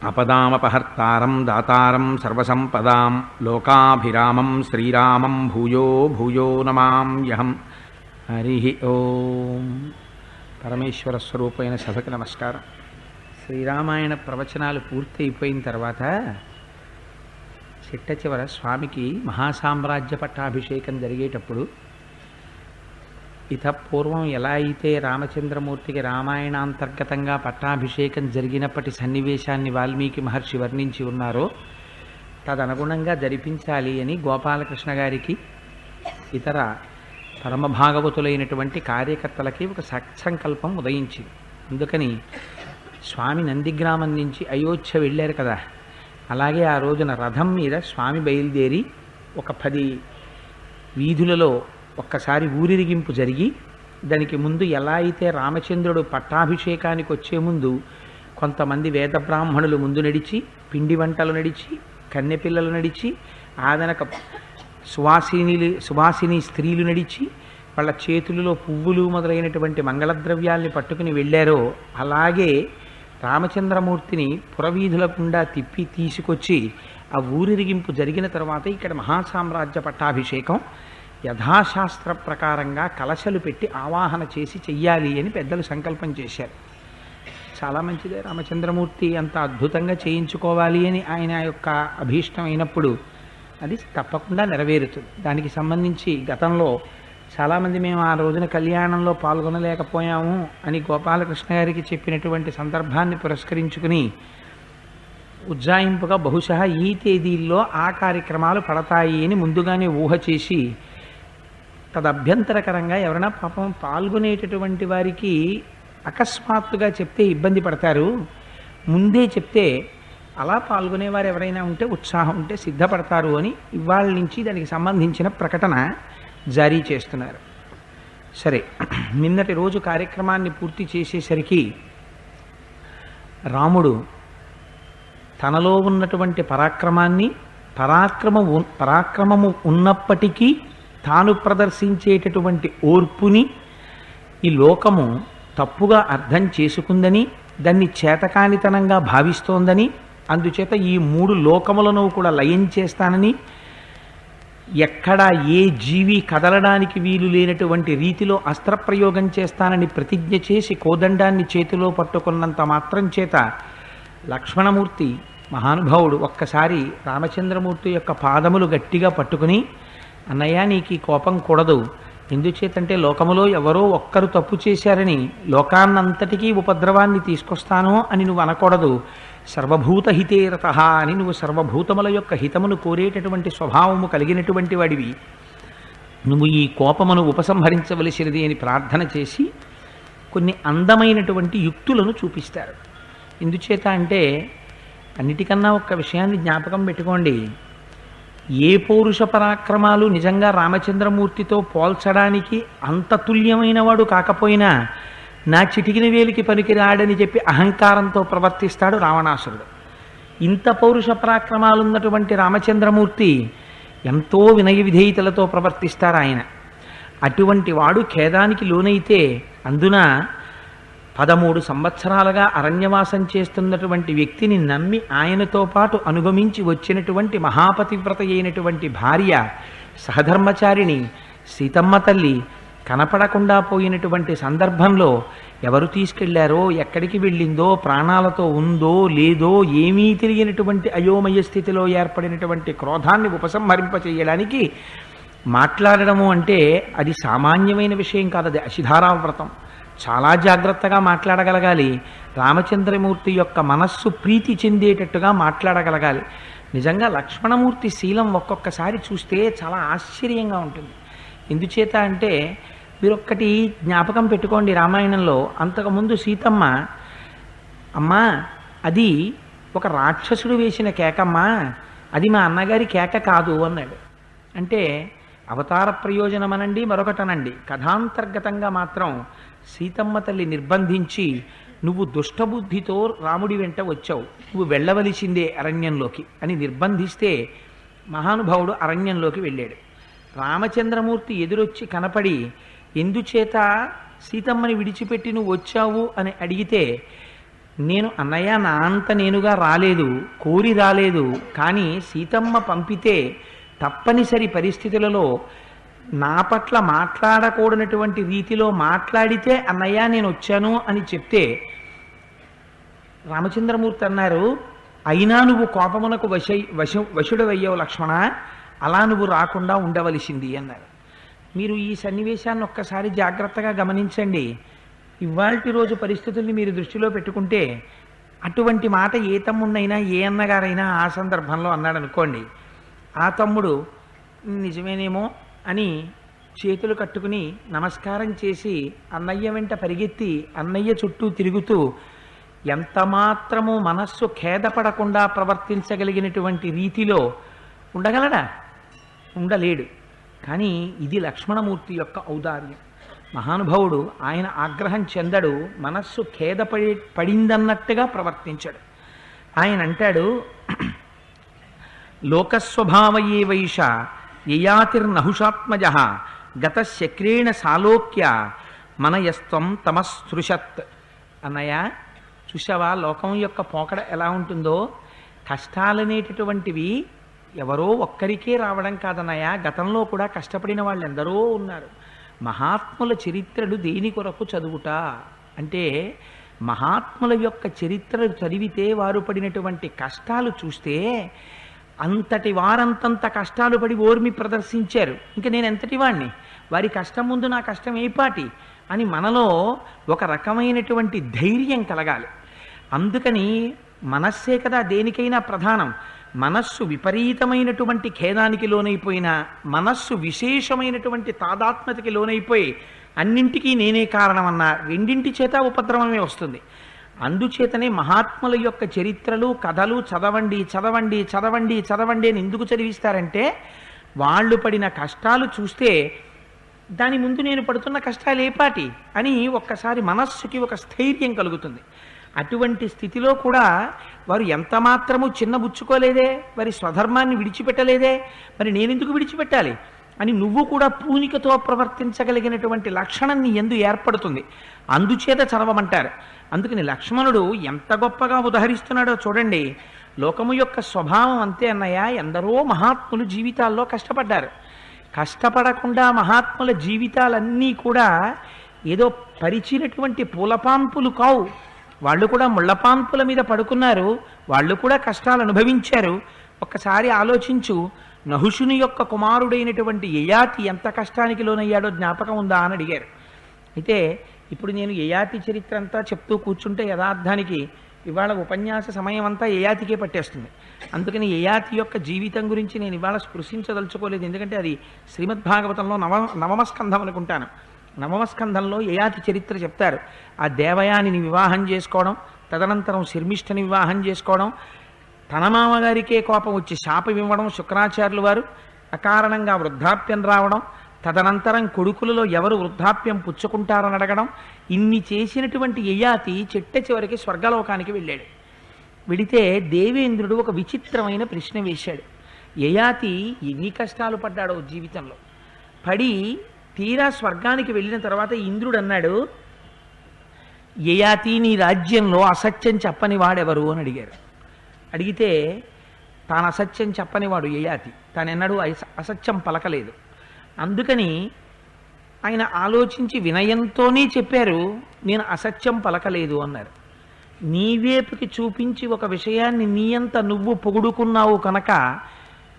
అపదామపహర్తారం దాతారం సర్వసంపదాం లోకాభిరామం శ్రీరామం భూయో భూయో నమామ్యహం. హరి ఓం. పరమేశ్వర స్వరూపమైన సభకి నమస్కారం. శ్రీరామాయణ ప్రవచనాలు పూర్తి అయిపోయిన తర్వాత చిట్ట చివర స్వామికి మహాసామ్రాజ్య పట్టాభిషేకం జరిగేటప్పుడు పూర్వం ఎలా అయితే రామచంద్రమూర్తికి రామాయణాంతర్గతంగా పట్టాభిషేకం జరిగినప్పటి సన్నివేశాన్ని వాల్మీకి మహర్షి వర్ణించి ఉన్నారో తదనుగుణంగా జరిపించాలి అని గోపాలకృష్ణ గారికి ఇతర పరమభాగవతులైనటువంటి కార్యకర్తలకి ఒక సత్సంకల్పం ఉదయించింది. అందుకని స్వామి నందిగ్రామం నుంచి అయోధ్య వెళ్ళారు కదా, అలాగే ఆ రోజున రథం మీద స్వామి బయలుదేరి ఒక 10 వీధులలో ఒక్కసారి ఊరిరిగింపు జరిగి, దానికి ముందు ఎలా అయితే రామచంద్రుడు పట్టాభిషేకానికి వచ్చే ముందు కొంతమంది వేద బ్రాహ్మణులు ముందు నడిచి, పిండి వంటలు నడిచి, కన్నెపిల్లలు నడిచి, ఆదనక సువాసిని స్త్రీలు నడిచి వాళ్ళ చేతులలో పువ్వులు మొదలైనటువంటి మంగళద్రవ్యాల్ని పట్టుకుని వెళ్ళారో, అలాగే రామచంద్రమూర్తిని పురవీధులకుండా తిప్పి తీసుకొచ్చి ఆ ఊరిరిగింపు జరిగిన తర్వాత ఇక్కడ మహాసామ్రాజ్య పట్టాభిషేకం యథాశాస్త్ర ప్రకారంగా కలశలు పెట్టి ఆవాహన చేసి చెయ్యాలి అని పెద్దలు సంకల్పం చేశారు. చాలా మంచిదే, రామచంద్రమూర్తి అంత అద్భుతంగా చేయించుకోవాలి అని ఆయన యొక్క అభీష్టం అయినప్పుడు అది తప్పకుండా నెరవేరుతుంది. దానికి సంబంధించి గతంలో చాలామంది మేము ఆ రోజున కళ్యాణంలో పాల్గొనలేకపోయాము అని గోపాలకృష్ణ గారికి చెప్పినటువంటి సందర్భాన్ని పురస్కరించుకుని ఉజ్జాయింపుగా బహుశా ఈ తేదీల్లో ఆ కార్యక్రమాలు పడతాయి అని ముందుగానే ఊహ చేసి, తదభ్యంతరకరంగా ఎవరైనా పాపం పాల్గొనేటటువంటి వారికి అకస్మాత్తుగా చెప్తే ఇబ్బంది పడతారు, ముందే చెప్తే అలా పాల్గొనేవారు ఎవరైనా ఉంటే ఉత్సాహం ఉంటే సిద్ధపడతారు అని ఇవాళ నుంచి దానికి సంబంధించిన ప్రకటన జారీ చేస్తున్నారు. సరే, నిన్నటి రోజు కార్యక్రమాన్ని పూర్తి చేసేసరికి రాముడు తనలో ఉన్నటువంటి పరాక్రమము ఉన్నప్పటికీ తాను ప్రదర్శించేటటువంటి ఓర్పుని ఈ లోకము తప్పుగా అర్థం చేసుకుందని, దాన్ని చేతకానితనంగా భావిస్తోందని, అందుచేత ఈ 3 లోకములను కూడా లయం చేస్తానని, ఎక్కడా ఏ జీవి కదలడానికి వీలు లేనటువంటి రీతిలో అస్త్రప్రయోగం చేస్తానని ప్రతిజ్ఞ చేసి కోదండాన్ని చేతిలో పట్టుకున్నంత మాత్రం చేత లక్ష్మణమూర్తి మహానుభావుడు ఒక్కసారి రామచంద్రమూర్తి యొక్క పాదములు గట్టిగా పట్టుకుని, అన్నయ్య నీకు ఈ కోపం కూడదు, ఎందుచేతంటే లోకములో ఎవరో ఒక్కరు తప్పు చేశారని లోకాన్నంతటికీ ఉపద్రవాన్ని తీసుకొస్తాను అని నువ్వు అనకూడదు, సర్వభూత హితేరత అని నువ్వు సర్వభూతముల యొక్క హితమును కోరేటటువంటి స్వభావము కలిగినటువంటి వాడివి, నువ్వు ఈ కోపమును ఉపసంహరించవలసినది అని ప్రార్థన చేసి కొన్ని అందమైనటువంటి యుక్తులను చూపిస్తారు. ఎందుచేత అంటే అన్నిటికన్నా ఒక్క విషయాన్ని జ్ఞాపకం పెట్టుకోండి, ఏ పౌరుష పరాక్రమాలు నిజంగా రామచంద్రమూర్తితో పోల్చడానికి అంత తుల్యమైన వాడు కాకపోయినా నా చిటికిన వేలికి పనికిరాడని చెప్పి అహంకారంతో ప్రవర్తిస్తాడు రావణాసురుడు. ఇంత పౌరుష పరాక్రమాలున్నటువంటి రామచంద్రమూర్తి ఎంతో వినయ విధేయతలతో ప్రవర్తిస్తారు ఆయన. అటువంటి వాడు ఖేదానికి లోనైతే అందున 13 సంవత్సరాలుగా అరణ్యవాసం చేస్తున్నటువంటి వ్యక్తిని నమ్మి ఆయనతో పాటు అనుగమించి వచ్చినటువంటి మహాపతివ్రత అయినటువంటి భార్య సహధర్మచారిణి సీతమ్మ తల్లి కనపడకుండా పోయినటువంటి సందర్భంలో ఎవరు తీసుకెళ్లారో, ఎక్కడికి వెళ్ళిందో, ప్రాణాలతో ఉందో లేదో ఏమీ తెలియనటువంటి అయోమయ స్థితిలో ఏర్పడినటువంటి క్రోధాన్ని ఉపసంహరింపచేయడానికి మాట్లాడడము అంటే అది సామాన్యమైన విషయం కాదు, అది అశిధారావ్రతం. చాలా జాగ్రత్తగా మాట్లాడగలగాలి, రామచంద్రమూర్తి యొక్క మనస్సు ప్రీతి చెందేటట్టుగా మాట్లాడగలగాలి. నిజంగా లక్ష్మణమూర్తి శీలం ఒక్కొక్కసారి చూస్తే చాలా ఆశ్చర్యంగా ఉంటుంది. ఎందుచేత అంటే మీరొక్కటి జ్ఞాపకం పెట్టుకోండి, రామాయణంలో అంతకుముందు సీతమ్మ, అమ్మా అది ఒక రాక్షసుడు వేసిన కేకమ్మా, అది మా అన్నగారి కేక కాదు అన్నాడు. అంటే అవతార ప్రయోజనం అనండి మరొకటనండి, కథాంతర్గతంగా మాత్రం సీతమ్మ తల్లి నిర్బంధించి నువ్వు దుష్టబుద్ధితో రాముడి వెంట వచ్చావు, నువ్వు వెళ్ళవలసిందే అరణ్యంలోకి అని నిర్బంధిస్తే మహానుభావుడు అరణ్యంలోకి వెళ్ళాడు. రామచంద్రమూర్తి ఎదురొచ్చి కనపడి ఎందుచేత సీతమ్మని విడిచిపెట్టి నువ్వు వచ్చావు అని అడిగితే నేను అన్నయ్య నా అంత నేనుగా రాలేదు, కోరి రాలేదు, కానీ సీతమ్మ పంపితే తప్పనిసరి పరిస్థితులలో నా పట్ల మాట్లాడకూడనటువంటి రీతిలో మాట్లాడితే అన్నయ్య నేను వచ్చాను అని చెప్తే రామచంద్రమూర్తి అన్నారు, అయినా నువ్వు కోపమునకు వశుడవయ్యావు లక్ష్మణ, అలా నువ్వు రాకుండా ఉండవలసింది అన్నారు. మీరు ఈ సన్నివేశాన్ని ఒక్కసారి జాగ్రత్తగా గమనించండి. ఇవాల్టి రోజు పరిస్థితుల్ని మీరు దృష్టిలో పెట్టుకుంటే అటువంటి మాట ఏ తమ్ముడినైనా ఏ అన్నగారైనా ఆ సందర్భంలో అన్నాడు అనుకోండి, ఆ తమ్ముడు నిజమేనేమో అని చేతులు కట్టుకుని నమస్కారం చేసి అన్నయ్య వెంట పరిగెత్తి అన్నయ్య చుట్టూ తిరుగుతూ ఎంత మాత్రము మనస్సు ఖేదపడకుండా ప్రవర్తించగలిగినటువంటి రీతిలో ఉండగలడా? ఉండలేడు. కానీ ఇది లక్ష్మణమూర్తి యొక్క ఔదార్యం. మహానుభావుడు ఆయన ఆగ్రహం చెందడు, మనస్సు పడిందన్నట్టుగా ప్రవర్తించాడు. ఆయన అంటాడు, లోకస్వభావయే వైష యయాతిర్నహుషాత్మజ గతశక్రేణ సాలోక్య మనయస్త్వం తమస్పృశత్. అన్నయ్య చూసావా లోకం యొక్క పోకడ ఎలా ఉంటుందో? కష్టాలనేటటువంటివి ఎవరో ఒక్కరికే రావడం కాదన్నయ్య, గతంలో కూడా కష్టపడిన వాళ్ళు ఎందరో ఉన్నారు. మహాత్ముల చరిత్రలు దేని కొరకు చదువుట అంటే, మహాత్ముల యొక్క చరిత్రలు చదివితే వారు పడినటువంటి కష్టాలు చూస్తే అంతటి వారంతంత కష్టాలు పడి ఓర్మి ప్రదర్శించారు, ఇంకా నేను ఎంతటి వాణ్ణి, వారి కష్టం ముందు నా కష్టం ఏపాటి అని మనలో ఒక రకమైనటువంటి ధైర్యం కలగాలి. అందుకని మనస్సే కదా దేనికైనా ప్రధానం. మనస్సు విపరీతమైనటువంటి ఖేదానికి లోనైపోయినా, మనస్సు విశేషమైనటువంటి తాదాత్మ్యతకి లోనైపోయి అన్నింటికీ నేనే కారణమన్నా రెండింటి చేత ఉపద్రవమే వస్తుంది. అందుచేతనే మహాత్ముల యొక్క చరిత్రలు కథలు చదవండి చదవండి చదవండి చదవండి అని ఎందుకు చదివిస్తారంటే, వాళ్ళు పడిన కష్టాలు చూస్తే దాని ముందు నేను పడుతున్న కష్టాలు ఏపాటి అని ఒక్కసారి మనస్సుకి ఒక స్థైర్యం కలుగుతుంది. అటువంటి స్థితిలో కూడా వారు ఎంత మాత్రము చిన్నబుచ్చుకోలేదే, వారి స్వధర్మాన్ని విడిచిపెట్టలేదే, మరి నేనెందుకు విడిచిపెట్టాలి అని నువ్వు కూడా పూనికతో ప్రవర్తించగలిగినటువంటి లక్షణం నీ యందు ఏర్పడుతుంది. అందుచేత చదవమంటారు. అందుకని లక్ష్మణుడు ఎంత గొప్పగా ఉదహరిస్తున్నాడో చూడండి. లోకము యొక్క స్వభావం అంతే అన్నయ్య, ఎందరో మహాత్ములు జీవితాల్లో కష్టపడ్డారు. కష్టపడకుండా మహాత్ముల జీవితాలన్నీ కూడా ఏదో పరిచినటువంటి పూలపాన్పులు కావు. వాళ్ళు కూడా ముళ్ళపాన్పుల మీద పడుకున్నారు, వాళ్ళు కూడా కష్టాలు అనుభవించారు. ఒక్కసారి ఆలోచించు, నహుషుని యొక్క కుమారుడైనటువంటి యయాతి ఎంత కష్టానికి లోనయ్యాడో జ్ఞాపకం ఉందా అని అడిగారు. అయితే ఇప్పుడు నేను యయాతి చరిత్ర అంతా చెప్తూ కూర్చుంటే యథార్థానికి ఇవాళ ఉపన్యాస సమయం అంతా యయాతికే పట్టేస్తుంది. అందుకని యయాతి యొక్క జీవితం గురించి నేను ఇవాళ స్పృశించదలుచుకోలేదు, ఎందుకంటే అది శ్రీమద్భాగవతంలో నవమ స్కంధం అనుకుంటాను. నవమ స్కంధంలో యయాతి చరిత్ర చెప్తారు. ఆ దేవయానిని వివాహం చేసుకోవడం, తదనంతరం శర్మిష్ఠని వివాహం చేసుకోవడం, తన మామగారికే కోపం వచ్చి శాపం ఇవ్వడం శుక్రాచార్యులు వారు, అకారణంగా వృద్ధాప్యం రావడం, తదనంతరం కొడుకులలో ఎవరు వృద్ధాప్యం పుచ్చుకుంటారని అడగడం, ఇన్ని చేసినటువంటి యయాతి చిట్ట చివరికి స్వర్గలోకానికి వెళ్ళాడు. వెళితే దేవేంద్రుడు ఒక విచిత్రమైన ప్రశ్న వేశాడు. యయాతి ఎన్ని కష్టాలు పడ్డాడో జీవితంలో పడి తీరా స్వర్గానికి వెళ్ళిన తర్వాత ఇంద్రుడు అన్నాడు, యయాతి నీ రాజ్యంలో అసత్యం చెప్పని వాడెవరు అని అడిగారు. అడిగితే తాను అసత్యం చెప్పనివాడు యయాతి, తానెన్నడూ అసత్యం పలకలేదు. అందుకని ఆయన ఆలోచించి వినయంతోనే చెప్పారు, నేను అసత్యం పలకలేదు అన్నారు. నీవేపుకి చూపించి ఒక విషయాన్ని నీయంత నువ్వు పొగుడుకున్నావు కనుక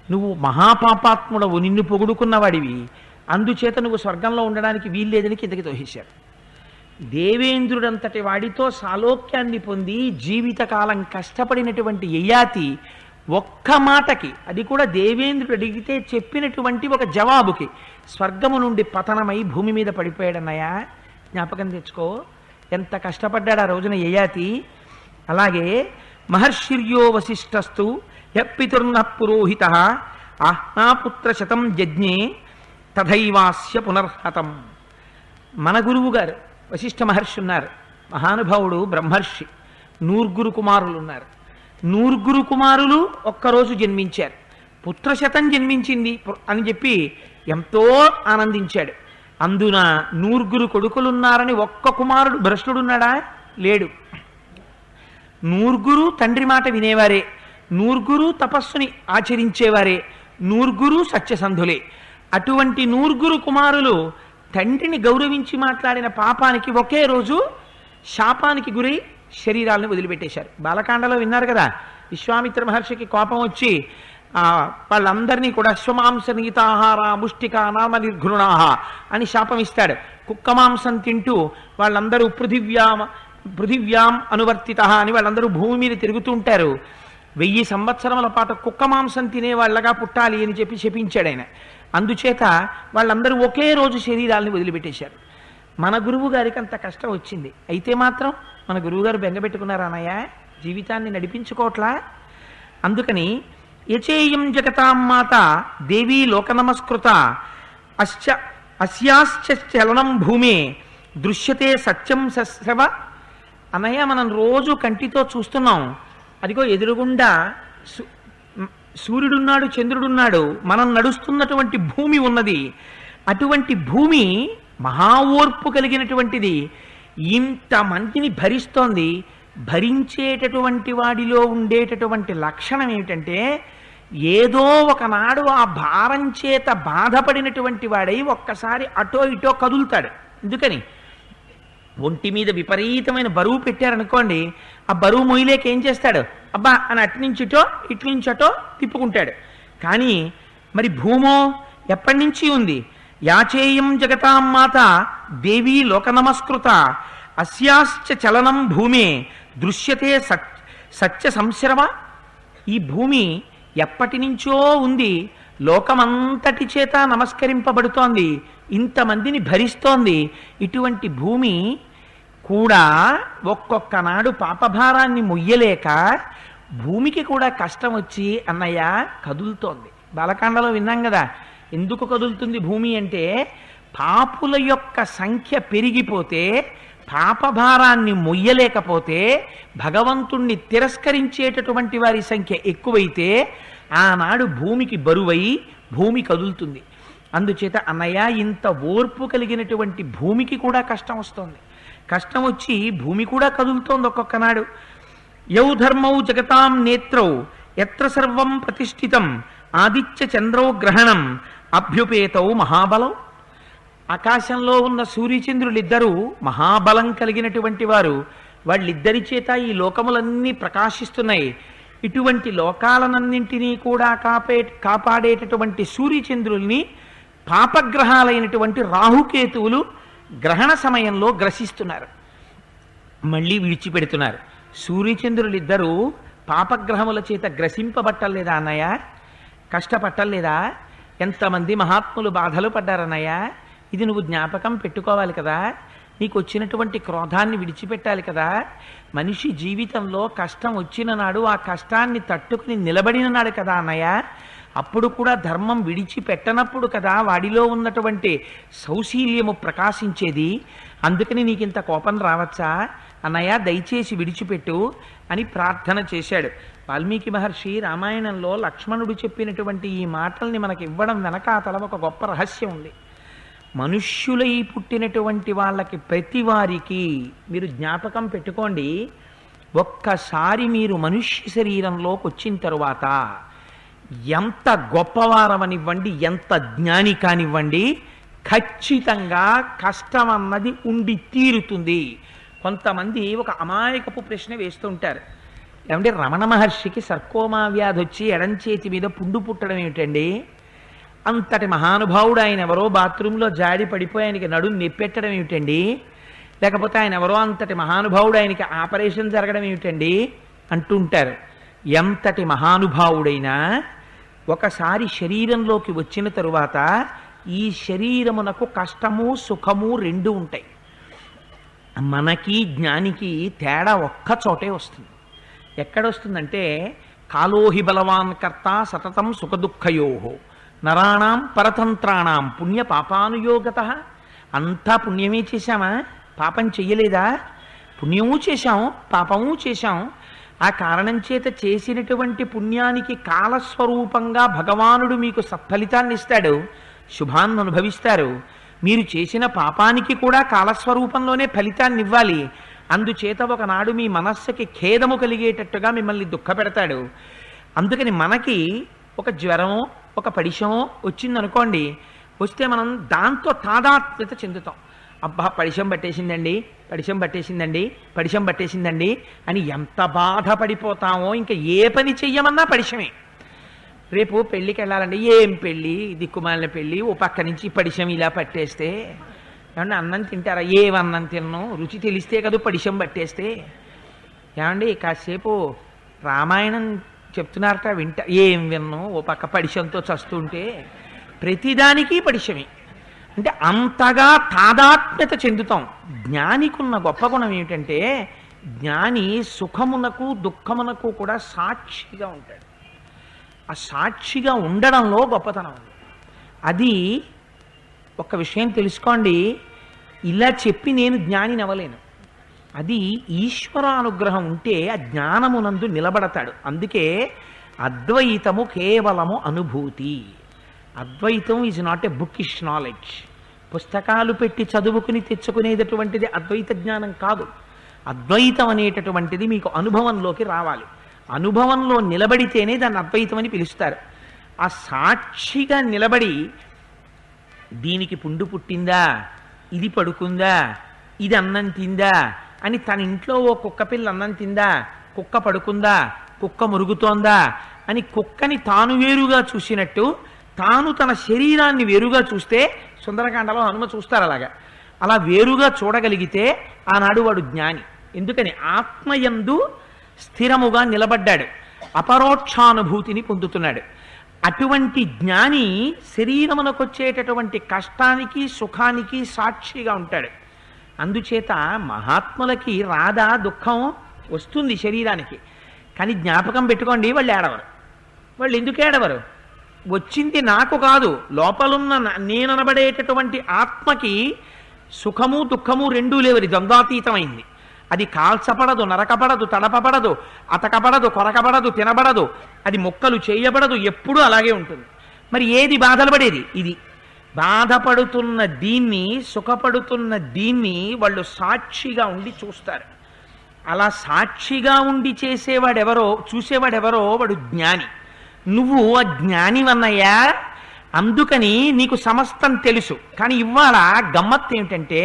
నువ్వు మహాపాపాత్ముడవు, నిన్ను పొగుడుకున్నవాడివి, అందుచేత నువ్వు స్వర్గంలో ఉండడానికి వీల్లేదని కిందకి తోసేశారు. దేవేంద్రుడంతటి వాడితో సాలోక్యాన్ని పొంది జీవితకాలం కష్టపడినటువంటి యయాతి ఒక్క మాటకి, అది కూడా దేవేంద్రుడు అడిగితే చెప్పినటువంటి ఒక జవాబుకి స్వర్గము నుండి పతనమై భూమి మీద పడిపోయాడన్నయ్య. జ్ఞాపకం తెచ్చుకో, ఎంత కష్టపడ్డాడు ఆ రోజున యయాతి. అలాగే మహర్షిర్యో వశిష్ఠస్తు యపితుర్న పురోహిత ఆహ్నాపుత్ర శతం యజ్ఞే తథైవాస్య పునర్హతం. మన గురువు గారు వశిష్ఠ మహర్షి ఉన్నారు, మహానుభావుడు బ్రహ్మర్షి. నూర్గురు కుమారులు ఉన్నారు. నూర్గురు కుమారులు ఒక్కరోజు జన్మించారు. పుత్రశతం జన్మించింది అని చెప్పి ఎంతో ఆనందించాడు. అందున నూర్గురు కొడుకులున్నారని ఒక్క కుమారుడు భ్రష్టుడున్నాడా? లేడు. నూరుగురు తండ్రి మాట వినేవారే, నూరుగురు తపస్సుని ఆచరించేవారే, నూరుగురు సత్యసంధులే. అటువంటి నూరుగురు కుమారులు తండ్రిని గౌరవించి మాట్లాడిన పాపానికి ఒకే రోజు శాపానికి గురై శరీరాలను వదిలిపెట్టేశారు. బాలకాండలో విన్నారు కదా, విశ్వామిత్ర మహర్షికి కోపం వచ్చి వాళ్ళందరినీ కూడా అశ్వమాంస నీతాహార ముష్టిక నామ నిర్ఘృణాహ అని శాపం ఇస్తాడు. కుక్క మాంసం తింటూ వాళ్ళందరూ పృథివ్యాం అనువర్తిత అని వాళ్ళందరూ భూమి మీద తిరుగుతూ ఉంటారు. 1000 సంవత్సరముల పాటు కుక్క మాంసం తినేవాళ్ళగా పుట్టాలి అని చెప్పి శపించాడు ఆయన. అందుచేత వాళ్ళందరూ ఒకే రోజు శరీరాలను వదిలిపెట్టేశారు. మన గురువు గారికి అంత కష్టం వచ్చింది. అయితే మాత్రం మన గురువుగారు బెంగపెట్టుకున్నారు అన్నయ్య, జీవితాన్ని నడిపించుకోవట్లా. అందుకని యచేయం జగతాం మాత దేవీ లోక నమస్కృత అస్యాశ్చలనం భూమే దృశ్యతే సత్యం సశ్రవ. అన్నయ్య, మనం రోజు కంటితో చూస్తున్నాం, అదిగో ఎదురుగుండా సూర్యుడున్నాడు, చంద్రుడున్నాడు, మనం నడుస్తున్నటువంటి భూమి ఉన్నది. అటువంటి భూమి మహా ఓర్పు కలిగినటువంటిది, ఇంతమందిని భరిస్తోంది. భరించేటటువంటి వాడిలో ఉండేటటువంటి లక్షణం ఏమిటంటే, ఏదో ఒకనాడు ఆ భారం చేత బాధపడినటువంటి వాడై ఒక్కసారి అటో ఇటో కదులుతాడు. ఎందుకని? ఒంటి మీద విపరీతమైన బరువు పెట్టారనుకోండి, ఆ బరువు మొయ్యలేక ఏం చేస్తాడు? అబ్బా అని అట్నుంచిటో ఇట్నుంచటో తిప్పుకుంటాడు. కానీ మరి భూమో ఎప్పటి నుంచి ఉంది? యాచేయం జగతాం మాత దేవీ లోక నమస్కృత అస్యాశ్చ చలనం భూమే దృశ్యతే సత్య సంశ్రవ. ఈ భూమి ఎప్పటి నుంచో ఉంది, లోకమంతటి చేత నమస్కరింపబడుతోంది, ఇంతమందిని భరిస్తోంది. ఇటువంటి భూమి కూడా ఒక్కొక్క నాడు పాపభారాన్ని మొయ్యలేక భూమికి కూడా కష్టం వచ్చి అన్నయ్య కదులుతోంది. బాలకాండలో విన్నాం కదా, ఎందుకు కదులుతుంది భూమి అంటే, పాపుల యొక్క సంఖ్య పెరిగిపోతే, పాపభారాన్ని మొయ్యలేకపోతే, భగవంతుణ్ణి తిరస్కరించేటటువంటి వారి సంఖ్య ఎక్కువైతే ఆనాడు భూమికి బరువై భూమి కదులుతుంది. అందుచేత అన్నయ్య, ఇంత ఓర్పు కలిగినటువంటి భూమికి కూడా కష్టం వస్తుంది. కష్టం వచ్చి భూమి కూడా కదులుతోంది ఒక్కొక్కనాడు. యౌ ధర్మౌ జగతాం నేత్రౌ ఎత్ర సర్వం ప్రతిష్ఠితం ఆదిత్య చంద్రౌ గ్రహణం అభ్యుపేతౌ మహాబలం. ఆకాశంలో ఉన్న సూర్యచంద్రులిద్దరూ మహాబలం కలిగినటువంటి వారు. వాళ్ళిద్దరి చేత ఈ లోకములన్నీ ప్రకాశిస్తున్నాయి. ఇటువంటి లోకాలనన్నింటినీ కూడా కాపాడేటటువంటి సూర్యచంద్రుల్ని పాపగ్రహాలైనటువంటి రాహుకేతువులు గ్రహణ సమయంలో గ్రసిస్తున్నారు, మళ్ళీ విడిచిపెడుతున్నారు. సూర్యచంద్రులిద్దరూ పాపగ్రహముల చేత గ్రసింపబట్టలేదా అన్నయ్య? కష్టపట్టలేదా? ఎంతమంది మహాత్ములు బాధలు పడ్డారన్నయ్య? ఇది నువ్వు జ్ఞాపకం పెట్టుకోవాలి కదా. నీకు వచ్చినటువంటి క్రోధాన్ని విడిచిపెట్టాలి కదా. మనిషి జీవితంలో కష్టం వచ్చిన నాడు ఆ కష్టాన్ని తట్టుకుని నిలబడిన నాడు కదా అన్నయ్య. అప్పుడు కూడా ధర్మం విడిచిపెట్టనప్పుడు కదా వాడిలో ఉన్నటువంటి సౌశీల్యము ప్రకాశించేది. అందుకని నీకింత కోపం రావచ్చా అన్నయ్య? దయచేసి విడిచిపెట్టు అని ప్రార్థన చేశాడు. వాల్మీకి మహర్షి రామాయణంలో లక్ష్మణుడు చెప్పినటువంటి ఈ మాటల్ని మనకి ఇవ్వడం వెనకాతల ఒక గొప్ప రహస్యం ఉంది. మనుష్యులై పుట్టినటువంటి వాళ్ళకి ప్రతి వారికి మీరు జ్ఞాపకం పెట్టుకోండి, ఒక్కసారి మీరు మనుష్య శరీరంలోకి వచ్చిన తరువాత ఎంత గొప్పవారమనివ్వండి, ఎంత జ్ఞాని కానివ్వండి, ఖచ్చితంగా కష్టం అన్నది ఉండి తీరుతుంది. కొంతమంది ఒక అమాయకపు ప్రశ్న వేస్తుంటారు, ఏమంటే రమణ మహర్షికి సర్కోమా వ్యాధి వచ్చి ఎడంచేతి మీద పుండు పుట్టడం ఏమిటండి? అంతటి మహానుభావుడు ఆయన ఎవరో బాత్రూంలో జాడి పడిపోయి ఆయనకి నడుము నెప్పెట్టడం ఏమిటండి? లేకపోతే ఆయన ఎవరో అంతటి మహానుభావుడు ఆయనకి ఆపరేషన్ జరగడం ఏమిటండి అంటుంటారు. ఎంతటి మహానుభావుడైనా ఒకసారి శరీరంలోకి వచ్చిన తరువాత ఈ శరీరమునకు కష్టము సుఖము రెండు ఉంటాయి. మనకి జ్ఞానికి తేడా ఒక్క చోటే వస్తుంది. ఎక్కడొస్తుందంటే, కాలోహి బలవాన్ కర్త సతతం సుఖదుఃఖయోహో నరాణం పరతంత్రాణం పుణ్య పాపానుయోగత. అంతా పుణ్యమే చేశామా? పాపం చెయ్యలేదా? పుణ్యము చేశాం, పాపము చేశాం. ఆ కారణం చేత చేసినటువంటి పుణ్యానికి కాలస్వరూపంగా భగవానుడు మీకు సత్ఫలితాన్ని ఇస్తాడు, శుభాన్ని అనుభవిస్తారు. మీరు చేసిన పాపానికి కూడా కాలస్వరూపంలోనే ఫలితాన్ని ఇవ్వాలి. అందుచేత ఒకనాడు మీ మనస్సుకి ఖేదము కలిగేటట్టుగా మిమ్మల్ని దుఃఖపెడతాడు. అందుకని మనకి ఒక జ్వరమో ఒక పడిశమో వచ్చిందనుకోండి, వస్తే మనం దాంతో తాదాత్మ్యత చెందుతాం. అబ్బా పడిశం పట్టేసిందండి, పడిశం పట్టేసిందండి, పడిశం పట్టేసిందండి అని ఎంత బాధపడిపోతామో, ఇంకా ఏ పని చెయ్యమన్నా పడిశమే. రేపు పెళ్ళికి వెళ్ళాలండి, ఏం పెళ్ళి, దిక్కుమాలిన పెళ్ళి, ఓ పక్క నుంచి పడిశం ఇలా పట్టేస్తే ఏమండి అన్నం తింటారా? ఏమన్నం తిన్ను, రుచి తెలిస్తే కదా పడిశం పట్టేస్తే. ఏమండి కాసేపు రామాయణం చెప్తున్నారట, వింటా, ఏం విన్ను, ఓ పక్క పడిశంతో చస్తుంటే. ప్రతిదానికి పడిశమే. అంటే అంతగా తాదాత్మ్యత చెందుతాం. జ్ఞానికున్న గొప్ప గుణం ఏమిటంటే, జ్ఞాని సుఖమునకు దుఃఖమునకు కూడా సాక్షిగా ఉంటాడు. ఆ సాక్షిగా ఉండడంలో గొప్పతనం ఉంది. అది ఒక విషయం తెలుసుకోండి, ఇలా చెప్పి నేను జ్ఞానిని అవ్వలేను. అది ఈశ్వరానుగ్రహం ఉంటే ఆ జ్ఞానమునందు నిలబడతాడు. అందుకే అద్వైతము కేవలము అనుభూతి. అద్వైతం is not a bookish knowledge. పుస్తకాలు పెట్టి చదువుకుని తెచ్చుకునేటటువంటిది అద్వైత జ్ఞానం కాదు. అద్వైతం అనేటటువంటిది మీకు అనుభవంలోకి రావాలి. అనుభవంలో నిలబడితేనే దాన్ని అద్వైతం అని పిలుస్తారు. ఆ సాక్షిగా నిలబడి దీనికి పుండు పుట్టిందా, ఇది పడుకుందా, ఇది అన్నం తిందా అని తన ఇంట్లో ఓ కుక్క పిల్ల అన్నం తిందా, కుక్క పడుకుందా, కుక్క మురుగుతోందా అని కుక్కని తాను వేరుగా చూసినట్టు తాను తన శరీరాన్ని వేరుగా చూస్తే, సుందరకాండలో హనుమ చూస్తారు అలాగా, అలా వేరుగా చూడగలిగితే ఆనాడు వాడు జ్ఞాని. ఎందుకని ఆత్మయందు స్థిరముగా నిలబడ్డాడు, అపరోక్షానుభూతిని పొందుతున్నాడు. అటువంటి జ్ఞాని శరీరమునకు వచ్చేటటువంటి కష్టానికి సుఖానికి సాక్షిగా ఉంటాడు. అందుచేత మహాత్ములకి రాధా దుఃఖం వస్తుంది శరీరానికి, కానీ జ్ఞాపకం పెట్టుకోండి, వాళ్ళు ఏడవరు. వాళ్ళు ఎందుకు ఏడవరు? వచ్చింది నాకు కాదు, లోపలున్న నేననబడేటటువంటి ఆత్మకి సుఖము దుఃఖము రెండూ లేవరి, ద్వంద్వాతీతమైంది. అది కాల్చపడదు, నరకపడదు, తడపబడదు, అతకబడదు, కొరకబడదు, తినబడదు, అది ముక్కలు చేయబడదు, ఎప్పుడూ అలాగే ఉంటుంది. మరి ఏది బాధలు పడేది? ఇది. బాధపడుతున్న దీన్ని, సుఖపడుతున్న దీన్ని వాళ్ళు సాక్షిగా ఉండి చూస్తారు. అలా సాక్షిగా ఉండి చేసేవాడెవరో, చూసేవాడెవరో వాడు జ్ఞాని. నువ్వు ఆ జ్ఞానివన్నయ్యా, అందుకని నీకు సమస్తం తెలుసు. కానీ ఇవాళ గమ్మత్తు ఏమిటంటే,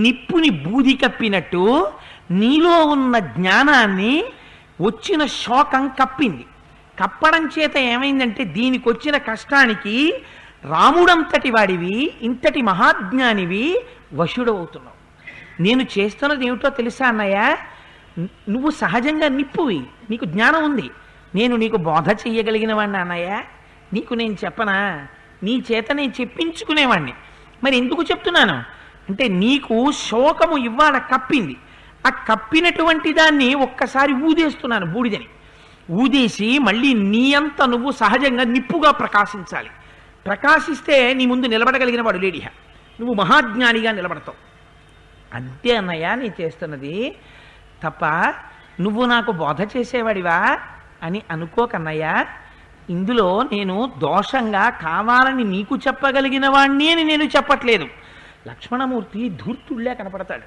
నిప్పుని బూది కప్పినట్టు నీలో ఉన్న జ్ఞానాన్ని వచ్చిన శోకం కప్పింది. కప్పడం చేత ఏమైందంటే, దీనికి వచ్చిన కష్టానికి రాముడంతటి వాడివి, ఇంతటి మహాజ్ఞానివి వశుడవుతున్నావు. నేను చేస్తున్నది ఏమిటో తెలుసా అన్నయ్య, నువ్వు సహజంగా నిప్పువి, నీకు జ్ఞానం ఉంది. నేను నీకు బోధ చెయ్యగలిగిన వాడిని అన్నయ్య, నీకు నేను చెప్పనా? నీ చేత నేను చెప్పించుకునేవాడిని. మరి ఎందుకు చెప్తున్నాను అంటే, నీకు శోకము ఇవాళ కప్పింది. ఆ కప్పినటువంటి దాన్ని ఒక్కసారి ఊదేస్తున్నాను, బూడిదని ఊదేసి మళ్ళీ నీ అంత నువ్వు సహజంగా నిప్పుగా ప్రకాశించాలి. ప్రకాశిస్తే నీ ముందు నిలబడగలిగిన వాడు లేడిహ, నువ్వు మహాజ్ఞానిగా నిలబడతావు. అంతే అన్నయ్య నీ చేస్తున్నది. తప్ప నువ్వు నాకు బోధ చేసేవాడివా అని అనుకోకన్నయ్య. ఇందులో నేను దోషంగా కావాలని నీకు చెప్పగలిగిన వాణ్ణి అని నేను చెప్పట్లేదు. లక్ష్మణమూర్తి ధూర్తుళ్లే కనపడతాడు,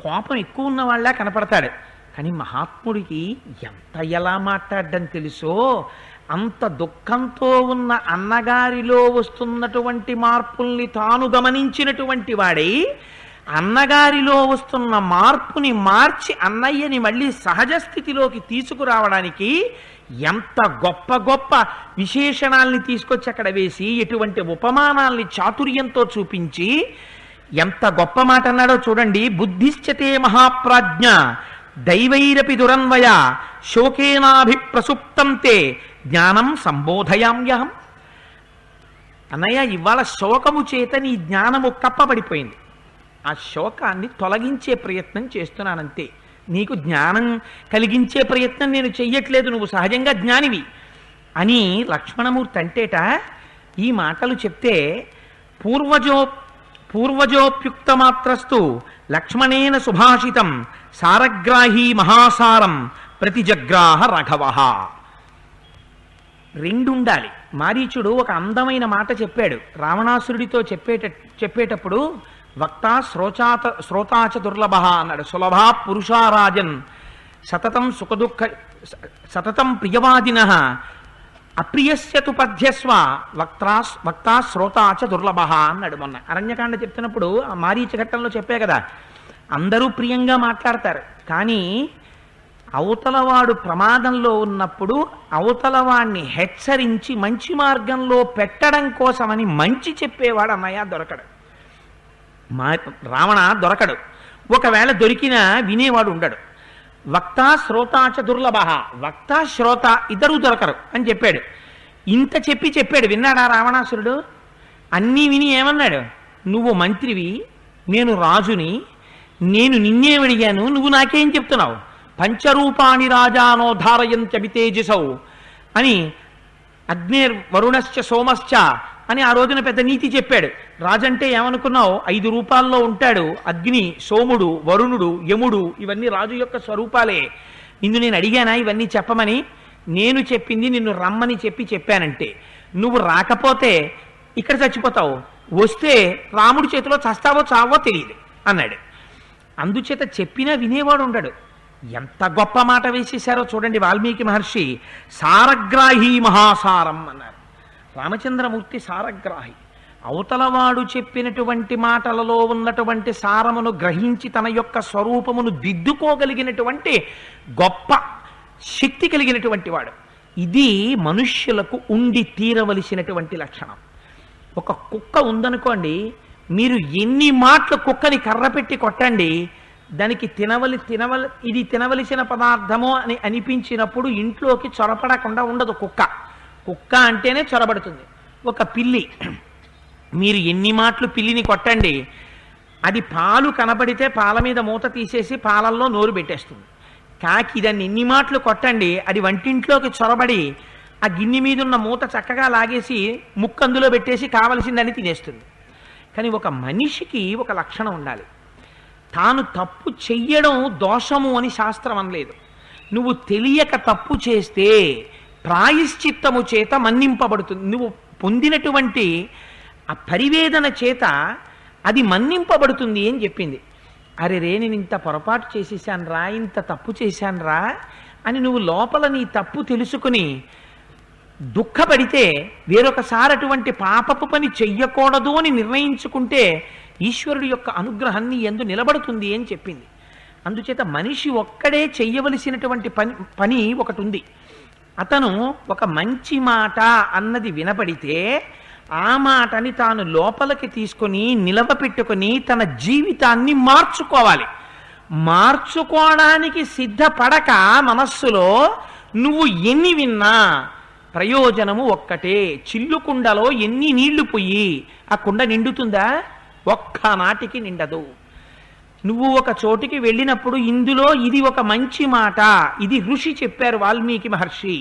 కోపం ఎక్కువ ఉన్న వాళ్ళ కనపడతాడు. కానీ మహాత్ముడికి ఎంత ఎలా మాట్లాడడం తెలుసో, అంత దుఃఖంతో ఉన్న అన్నగారిలో వస్తున్నటువంటి మార్పుల్ని తాను గమనించినటువంటి వాడై, అన్నగారిలో వస్తున్న మార్పుని మార్చి అన్నయ్యని మళ్ళీ సహజ స్థితిలోకి తీసుకురావడానికి ఎంత గొప్ప గొప్ప విశేషణాల్ని తీసుకొచ్చి అక్కడ వేసి, ఎటువంటి ఉపమానాల్ని చాతుర్యంతో చూపించి ఎంత గొప్ప మాట అన్నాడో చూడండి. బుద్ధిశ్చతే మహాప్రాజ్ఞ దైవైరపి దురన్వయ శోకేనాభిప్రసుప్తం తే జ్ఞానం సంబోధయామ్యహం. అన్నయ్య, ఇవాళ శోకము చేత నీ జ్ఞానము కప్పబడిపోయింది. ఆ శోకాన్ని తొలగించే ప్రయత్నం చేస్తున్నానంతే. నీకు జ్ఞానం కలిగించే ప్రయత్నం నేను చెయ్యట్లేదు, నువ్వు సహజంగా జ్ఞానివి అని లక్ష్మణమూర్తి అంటేట. ఈ మాటలు చెప్తే పూర్వజోప్యుక్తమాత్రస్తు లక్ష్మణేన సుభాషితం సారగ్రాహీ మహాసారం ప్రతిజగ్రాహ రఘవ. రెండుండాలి. మారీచుడు ఒక అందమైన మాట చెప్పాడు రావణాసురుడితో చెప్పేటప్పుడు, వక్తా శ్రోతాచ దుర్లభ అన్నాడు. సులభా పురుషారాజన్ సతతం సుఖదుఃఖ సతతం ప్రియవాదిన అప్రియస్యతు పద్యస్వ వక్తా శ్రోతాచ దుర్లభ అన్నాడు. మొన్న అరణ్యకాండ చెప్తున్నప్పుడు ఆ మారీచ ఘట్టంలో చెప్పే కదా, అందరూ ప్రియంగా మాట్లాడతారు, కానీ అవతలవాడు ప్రమాదంలో ఉన్నప్పుడు అవతలవాణ్ణి హెచ్చరించి మంచి మార్గంలో పెట్టడం కోసమని మంచి చెప్పేవాడు అన్నయ్య దొరకడు. రావణ దొరకడు. ఒకవేళ దొరికినా వినేవాడు ఉండడు. వక్తా శ్రోతాచ దుర్లభ, వక్త శ్రోత ఇద్దరూ దొరకరు అని చెప్పాడు. ఇంత చెప్పాడు. విన్నాడా రావణాసురుడు? అన్నీ విని ఏమన్నాడు? నువ్వు మంత్రివి, నేను రాజుని, నేను నిన్నేమడిగాను, నువ్వు నాకేం చెప్తున్నావు? పంచరూపాణి రాజానో ధారయంత్యభితేజసౌ అని అగ్నిర్ వరుణశ్చ సోమశ్చ అని ఆ రోజున పెద్ద నీతి చెప్పాడు. రాజంటే ఏమనుకున్నావు? 5 రూపాల్లో ఉంటాడు. అగ్ని, సోముడు, వరుణుడు, యముడు, ఇవన్నీ రాజు యొక్క స్వరూపాలే. నిన్ను నేను అడిగానా ఇవన్నీ చెప్పమని? నేను చెప్పింది నిన్ను రమ్మని చెప్పానంటే. నువ్వు రాకపోతే ఇక్కడ చచ్చిపోతావు, వస్తే రాముడి చేతిలో చస్తావో చావో తెలియదు అన్నాడు. అందుచేత చెప్పినా వినేవాడు ఉండడు. ఎంత గొప్ప మాట వేసేశారో చూడండి వాల్మీకి మహర్షి. సారగ్రాహి మహాసారం అన్నారు. రామచంద్రమూర్తి సారగ్రాహి. అవతలవాడు చెప్పినటువంటి మాటలలో ఉన్నటువంటి సారమును గ్రహించి తన యొక్క స్వరూపమును దిద్దుకోగలిగినటువంటి గొప్ప శక్తి కలిగినటువంటి వాడు. ఇది మనుష్యులకు ఉండి తీరవలసినటువంటి లక్షణం. ఒక కుక్క ఉందనుకోండి, మీరు ఎన్ని మాటలు కుక్కని కర్ర పెట్టి కొట్టండి, దానికి ఇది తినవలసిన పదార్థము అని అనిపించినప్పుడు ఇంట్లోకి చొరపడకుండా ఉండదు కుక్క. కుక్క అంటేనే చొరబడుతుంది. ఒక పిల్లి, మీరు ఎన్ని మాటలు పిల్లిని కొట్టండి, అది పాలు కనబడితే పాల మీద మూత తీసేసి పాలల్లో నోరు పెట్టేస్తుంది. కాకి దాన్ని ఎన్ని మాటలు కొట్టండి, అది వంటింట్లోకి చొరబడి ఆ గిన్నె మీద ఉన్న మూత చక్కగా లాగేసి ముక్కందులో పెట్టేసి కావలసిందని తినేస్తుంది. కానీ ఒక మనిషికి ఒక లక్షణం ఉండాలి. తాను తప్పు చెయ్యడం దోషము అని శాస్త్రం అనలేదు. నువ్వు తెలియక తప్పు చేస్తే ప్రాయశ్చిత్తము చేత మన్నింపబడుతుంది. నువ్వు పొందినటువంటి ఆ పరివేదన చేత అది మన్నింపబడుతుంది అని చెప్పింది. అరే నేను ఇంత పొరపాటు చేసేసానురా, ఇంత తప్పు చేశానురా అని నువ్వు లోపల నీ తప్పు తెలుసుకుని దుఃఖపడితే, వేరొకసారి అటువంటి పాపపు పని చెయ్యకూడదు అని నిర్ణయించుకుంటే ఈశ్వరుడి యొక్క అనుగ్రహాన్ని ఎందు నిలబడుతుంది అని చెప్పింది. అందుచేత మనిషి ఒక్కడే చెయ్యవలసినటువంటి పని ఒకటి ఉంది. అతను ఒక మంచి మాట అన్నది వినపడితే ఆ మాటని తాను లోపలికి తీసుకొని నిలవపెట్టుకొని తన జీవితాన్ని మార్చుకోవాలి. మార్చుకోవడానికి సిద్ధపడక మనస్సులో నువ్వు ఎన్ని విన్నా ప్రయోజనము ఒక్కటే. చిల్లుకుండలో ఎన్ని నీళ్లు పొయ్యి ఆ కుండ నిండుతుందా? ఒక్కనాటికి నిండదు. నువ్వు ఒక చోటికి వెళ్ళినప్పుడు ఇందులో ఇది ఒక మంచి మాట, ఇది ఋషి చెప్పారు వాల్మీకి మహర్షి.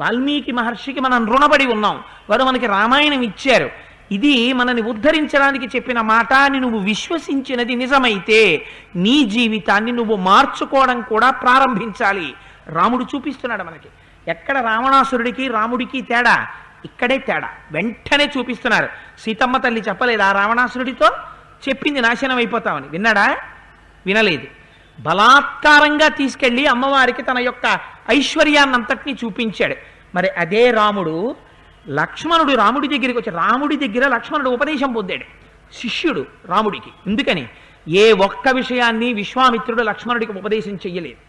వాల్మీకి మహర్షికి మనం రుణపడి ఉన్నాం. వారు మనకి రామాయణం ఇచ్చారు. ఇది మనని ఉద్ధరించడానికి చెప్పిన మాట అని నువ్వు విశ్వసించినది నిజమైతే నీ జీవితాన్ని నువ్వు మార్చుకోవడం కూడా ప్రారంభించాలి. రాముడు చూపిస్తున్నాడు మనకి. ఎక్కడ రావణాసురుడికి రాముడికి తేడా? ఇక్కడే తేడా వెంటనే చూపిస్తున్నారు. సీతమ్మ తల్లి చెప్పలేదా రావణాసురుడితో? చెప్పింది నాశనం అయిపోతామని. విన్నాడా? వినలేదు. బలాత్కారంగా తీసుకెళ్లి అమ్మవారికి తన యొక్క ఐశ్వర్యాన్నంతటినీ చూపించాడు. మరి అదే రాముడు, లక్ష్మణుడు రాముడి దగ్గరికి వచ్చి, రాముడి దగ్గర లక్ష్మణుడు ఉపదేశం పొందాడు, శిష్యుడు రాముడికి. ఎందుకని? ఏ ఒక్క విషయాన్ని విశ్వామిత్రుడు లక్ష్మణుడికి ఉపదేశం చెయ్యలేదు.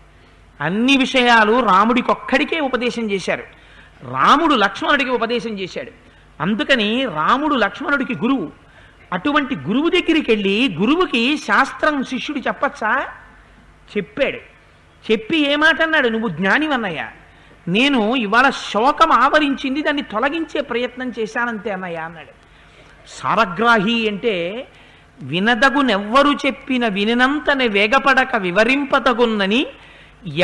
అన్ని విషయాలు రాముడికొక్కడికే ఉపదేశం చేశారు. రాముడు లక్ష్మణుడికి ఉపదేశం చేశాడు. అందుకని రాముడు లక్ష్మణుడికి గురువు. అటువంటి గురువు దగ్గరికి వెళ్ళి గురువుకి శాస్త్రం శిష్యుడు చెప్పచ్చా? చెప్పాడు. చెప్పి ఏమాటన్నాడు? నువ్వు జ్ఞానివన్నయ్య, నేను ఇవాళ శోకం ఆవరించింది, దాన్ని తొలగించే ప్రయత్నం చేశానంతే అన్నయ్య అన్నాడు. సారగ్రాహి అంటే వినదగునెవ్వరు చెప్పిన వినినంతనే వేగపడక వివరింపతగున్నని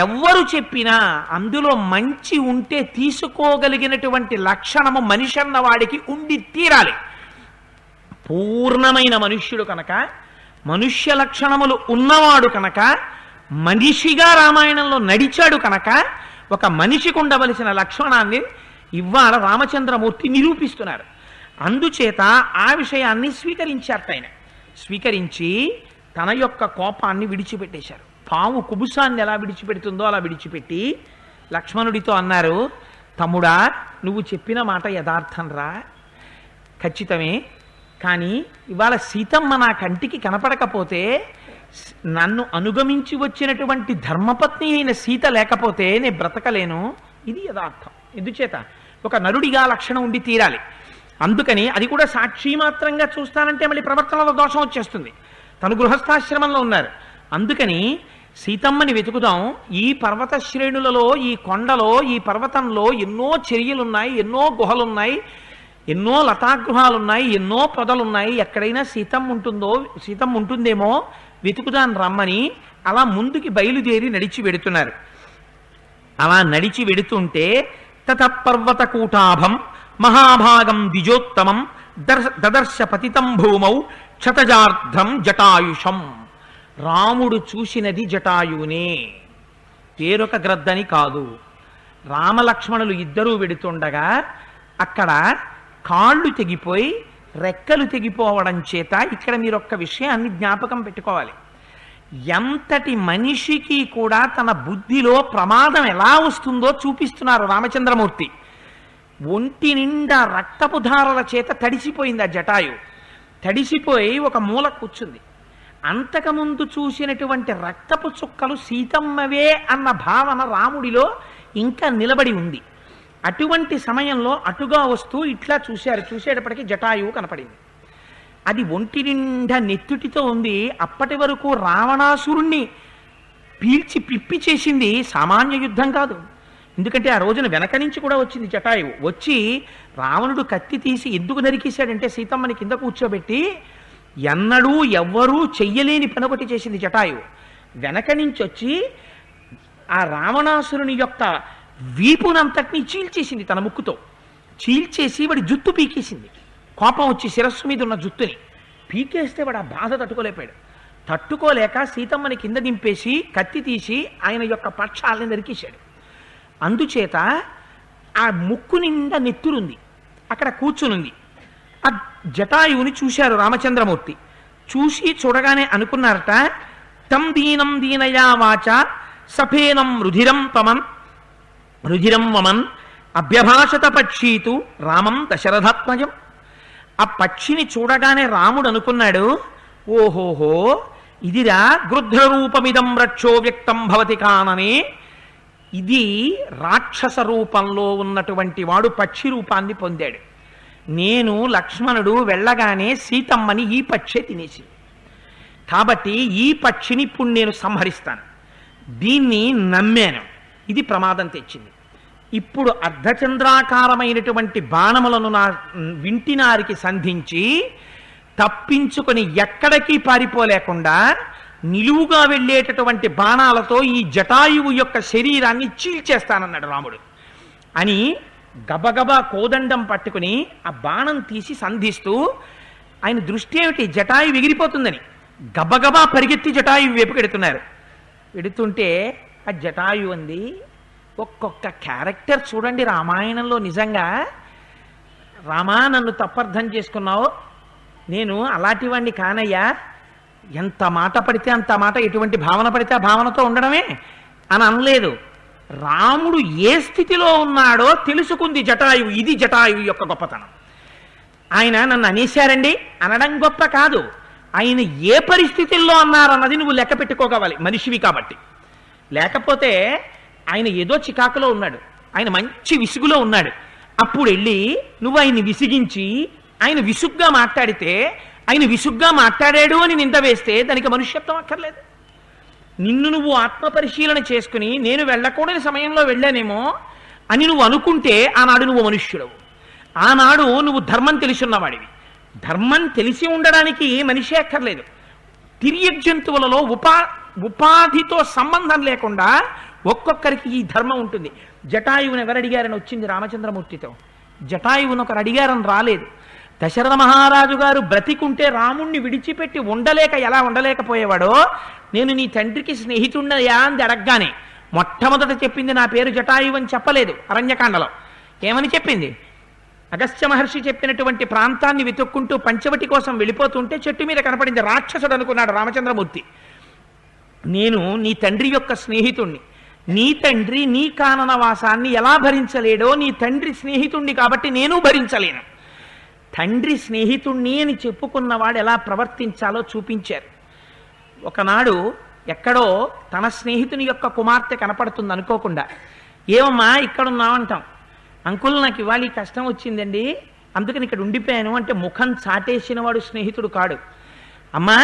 ఎవ్వరు చెప్పినా అందులో మంచి ఉంటే తీసుకోగలిగినటువంటి లక్షణము మనిషి అన్న వాడికి ఉండి తీరాలి. పూర్ణమైన మనుష్యుడు కనుక, మనుష్య లక్షణములు ఉన్నవాడు కనుక, మనిషిగా రామాయణంలో నడిచాడు కనుక ఒక మనిషికి ఉండవలసిన లక్షణాన్ని ఇవాళ రామచంద్రమూర్తి నిరూపిస్తున్నారు. అందుచేత ఆ విషయాన్ని స్వీకరించారట ఆయన. స్వీకరించి తన యొక్క కోపాన్ని విడిచిపెట్టేశారు. పాము కుబుసాన్ని ఎలా విడిచిపెడుతుందో అలా విడిచిపెట్టి లక్ష్మణుడితో అన్నారు, తమ్ముడా, నువ్వు చెప్పిన మాట యథార్థం రా, ఖచ్చితమే. కానీ ఇవాళ సీతమ్మ నా కంటికి కనపడకపోతే, నన్ను అనుగమించి వచ్చినటువంటి ధర్మపత్ని అయిన సీత లేకపోతే నేను బ్రతకలేను. ఇది యథార్థం. ఎందుచేత ఒక నరుడిగా లక్షణం ఉండి తీరాలి. అందుకని అది కూడా సాక్షి మాత్రంగా చూస్తానంటే మళ్ళీ ప్రవర్తనలో దోషం వచ్చేస్తుంది. తను గృహస్థాశ్రమంలో ఉన్నారు. అందుకని సీతమ్మని వెతుకుదాం. ఈ పర్వత శ్రేణులలో, ఈ కొండలో, ఈ పర్వతంలో ఎన్నో చర్యలున్నాయి, ఎన్నో గుహలున్నాయి, ఎన్నో లతాగృహాలున్నాయి, ఎన్నో పొదలున్నాయి. ఎక్కడైనా సీతమ్మ ఉంటుందేమో వెతుకుదాన్ని రమ్మని అలా ముందుకి బయలుదేరి నడిచి వెడుతున్నారు. అలా నడిచి వెడుతుంటే తతపర్వత కూటాభం మహాభాగం ద్విజోత్తమం దదర్శ పతితం భూమౌ క్షతజార్ధం జటాయుషం. రాముడు చూసినది జటాయువునే, పేరొక గ్రద్దని కాదు. రామలక్ష్మణులు ఇద్దరూ వెడుతుండగా అక్కడ కాళ్ళు తెగిపోయి రెక్కలు తెగిపోవడం చేత ఇక్కడ మీరు ఒక్క విషయాన్ని జ్ఞాపకం పెట్టుకోవాలి. ఎంతటి మనిషికి కూడా తన బుద్ధిలో ప్రమాదం ఎలా వస్తుందో చూపిస్తున్నారు రామచంద్రమూర్తి. ఒంటి నిండా రక్తపు ధారల చేత తడిసిపోయింది ఆ జటాయు. తడిసిపోయి ఒక మూల కూర్చుంది. అంతకుముందు చూసినటువంటి రక్తపు చుక్కలు సీతమ్మవే అన్న భావన రాముడిలో ఇంకా నిలబడి ఉంది. అటువంటి సమయంలో అటుగా వస్తూ ఇట్లా చూశారు. చూసేటప్పటికీ జటాయువు కనపడింది. అది ఒంటి నిండా నెత్తుటితో ఉంది. అప్పటి వరకు రావణాసురుణ్ణి పీల్చి పిప్పి చేసింది సామాన్య యుద్ధం కాదు. ఎందుకంటే ఆ రోజున వెనక నుంచి కూడా వచ్చింది జటాయువు. వచ్చి రావణుడు కత్తి తీసి ఎందుకు నరికేశాడంటే సీతమ్మని కింద కూర్చోబెట్టి ఎన్నడూ ఎవ్వరూ చెయ్యలేని పని ఒకటి చేసింది జటాయువు. వెనక నుంచి వచ్చి ఆ రావణాసురుని యొక్క వీపునంతటినీ చీల్చేసింది తన ముక్కుతో. చీల్చేసి వాడి జుత్తు పీకేసింది. కోపం వచ్చి శిరస్సు మీద ఉన్న జుత్తుని పీకేస్తే వాడు ఆ బాధ తట్టుకోలేపాడు. తట్టుకోలేక సీతమ్మని కింద దింపేసి కత్తి తీసి ఆయన యొక్క పక్షాలని నరికేశాడు. అందుచేత ఆ ముక్కు నిండా నెత్తురుంది. అక్కడ కూర్చునుంది. ఆ జటాయువుని చూశారు రామచంద్రమూర్తి. చూడగానే అనుకున్నారట, తం దీనం దీనయా వాచ సఫేనం రుధిరం వమన్ అభ్యభాషత పక్షీతు రామం దశరథాత్మజం. ఆ పక్షిని చూడగానే రాముడు అనుకున్నాడు, ఓహోహో, ఇదిరా గృధ్రరూపమిదం రక్షో వ్యక్తం భవతి కాననే. ఇది రాక్షస రూపంలో ఉన్నటువంటి వాడు పక్షి రూపాన్ని పొందాడు. నేను లక్ష్మణుడు వెళ్ళగానే సీతమ్మని ఈ పక్షే తినేసింది. కాబట్టి ఈ పక్షిని ఇప్పుడు నేను సంహరిస్తాను. దీన్ని నమ్మాను. ఇది ప్రమాదం తెచ్చింది. ఇప్పుడు అర్ధచంద్రాకారమైనటువంటి బాణములను నా వింటినారికి సంధించి తప్పించుకొని ఎక్కడికి పారిపోలేకుండా నిలువుగా వెళ్ళేటటువంటి బాణాలతో ఈ జటాయువు యొక్క శరీరాన్ని చీల్చేస్తానన్నాడు రాముడు. అని గబగబా కోదండం పట్టుకుని ఆ బాణం తీసి సంధిస్తూ, ఆయన దృష్టి ఏమిటి, జటాయువు ఎగిరిపోతుందని గబగబా పరిగెత్తి జటాయువు వైపు పెడుతున్నారు. పెడుతుంటే ఆ జటాయువు అంది, ఒక్కొక్క క్యారెక్టర్ చూడండి రామాయణంలో. నిజంగా రామా, నన్ను తప్పర్థం చేసుకున్నావు, నేను అలాంటి వాడిని కానయ్యా. ఎంత మాట పడితే అంత మాట, ఎటువంటి భావన పడితే ఆ భావనతో ఉండడమే అని అనలేదు. రాముడు ఏ స్థితిలో ఉన్నాడో తెలుసుకుంది జటాయువు. ఇది జటాయువు యొక్క గొప్పతనం. ఆయన నన్ను అనేశారండి అనడం గొప్ప కాదు, ఆయన ఏ పరిస్థితుల్లో అన్నారన్నది నువ్వు లెక్క పెట్టుకోగవాలి మనిషివి కాబట్టి. లేకపోతే ఆయన ఏదో చికాకులో ఉన్నాడు, ఆయన మంచి విసుగులో ఉన్నాడు. అప్పుడు వెళ్ళి నువ్వు ఆయన్ని విసిగించి ఆయన విసుగ్గా మాట్లాడితే, ఆయన విసుగ్గా మాట్లాడాడు అని నింద వేస్తే దానికి మనుష్యత్వం అక్కర్లేదు. నిన్ను నువ్వు ఆత్మపరిశీలన చేసుకుని నేను వెళ్ళకూడని సమయంలో వెళ్ళానేమో అని నువ్వు అనుకుంటే ఆనాడు నువ్వు మనుష్యుడవు. ఆనాడు నువ్వు ధర్మం తెలిసి ఉన్నవాడివి. ధర్మం తెలిసి ఉండడానికి మనిషి అక్కర్లేదు. తిరియక్ జంతువులలో ఉపాధితో సంబంధం లేకుండా ఒక్కొక్కరికి ఈ ధర్మం ఉంటుంది. జటాయువుని ఎవరు అడిగారని వచ్చింది రామచంద్రమూర్తితో. జటాయువుని ఒకరు అడిగారని రాలేదు. దశరథ మహారాజు గారు బ్రతికుంటే రాముణ్ణి విడిచిపెట్టి ఎలా ఉండలేకపోయేవాడో, నేను నీ తండ్రికి స్నేహితున్నయా అని అడగగానే మొట్టమొదట చెప్పింది నా పేరు జటాయువు అని చెప్పలేదు. అరణ్యకాండలో ఏమని చెప్పింది? అగస్త్య మహర్షి చెప్పినటువంటి ప్రాంతాన్ని వెతుక్కుంటూ పంచవటి కోసం వెళ్ళిపోతుంటే చెట్టు మీద కనపడింది. రాక్షసుడు అనుకున్నాడు రామచంద్రమూర్తి. నేను నీ తండ్రి యొక్క స్నేహితుణ్ణి, నీ తండ్రి నీ కాననవాసాన్ని ఎలా భరించలేడో నీ తండ్రి స్నేహితుణ్ణి కాబట్టి నేను భరించలేను. తండ్రి స్నేహితుణ్ణి అని చెప్పుకున్నవాడు ఎలా ప్రవర్తించాలో చూపించారు. ఒకనాడు ఎక్కడో తన స్నేహితుని యొక్క కుమార్తె కనపడుతుంది అనుకోకుండా. ఏమమ్మా ఇక్కడున్నావంటాం. అంకుల్ నాకు ఇవాళ ఈ కష్టం వచ్చిందండి, అందుకని ఇక్కడ ఉండిపోయాను అంటే ముఖం చాటేసిన వాడు స్నేహితుడు కాడు. అమ్మా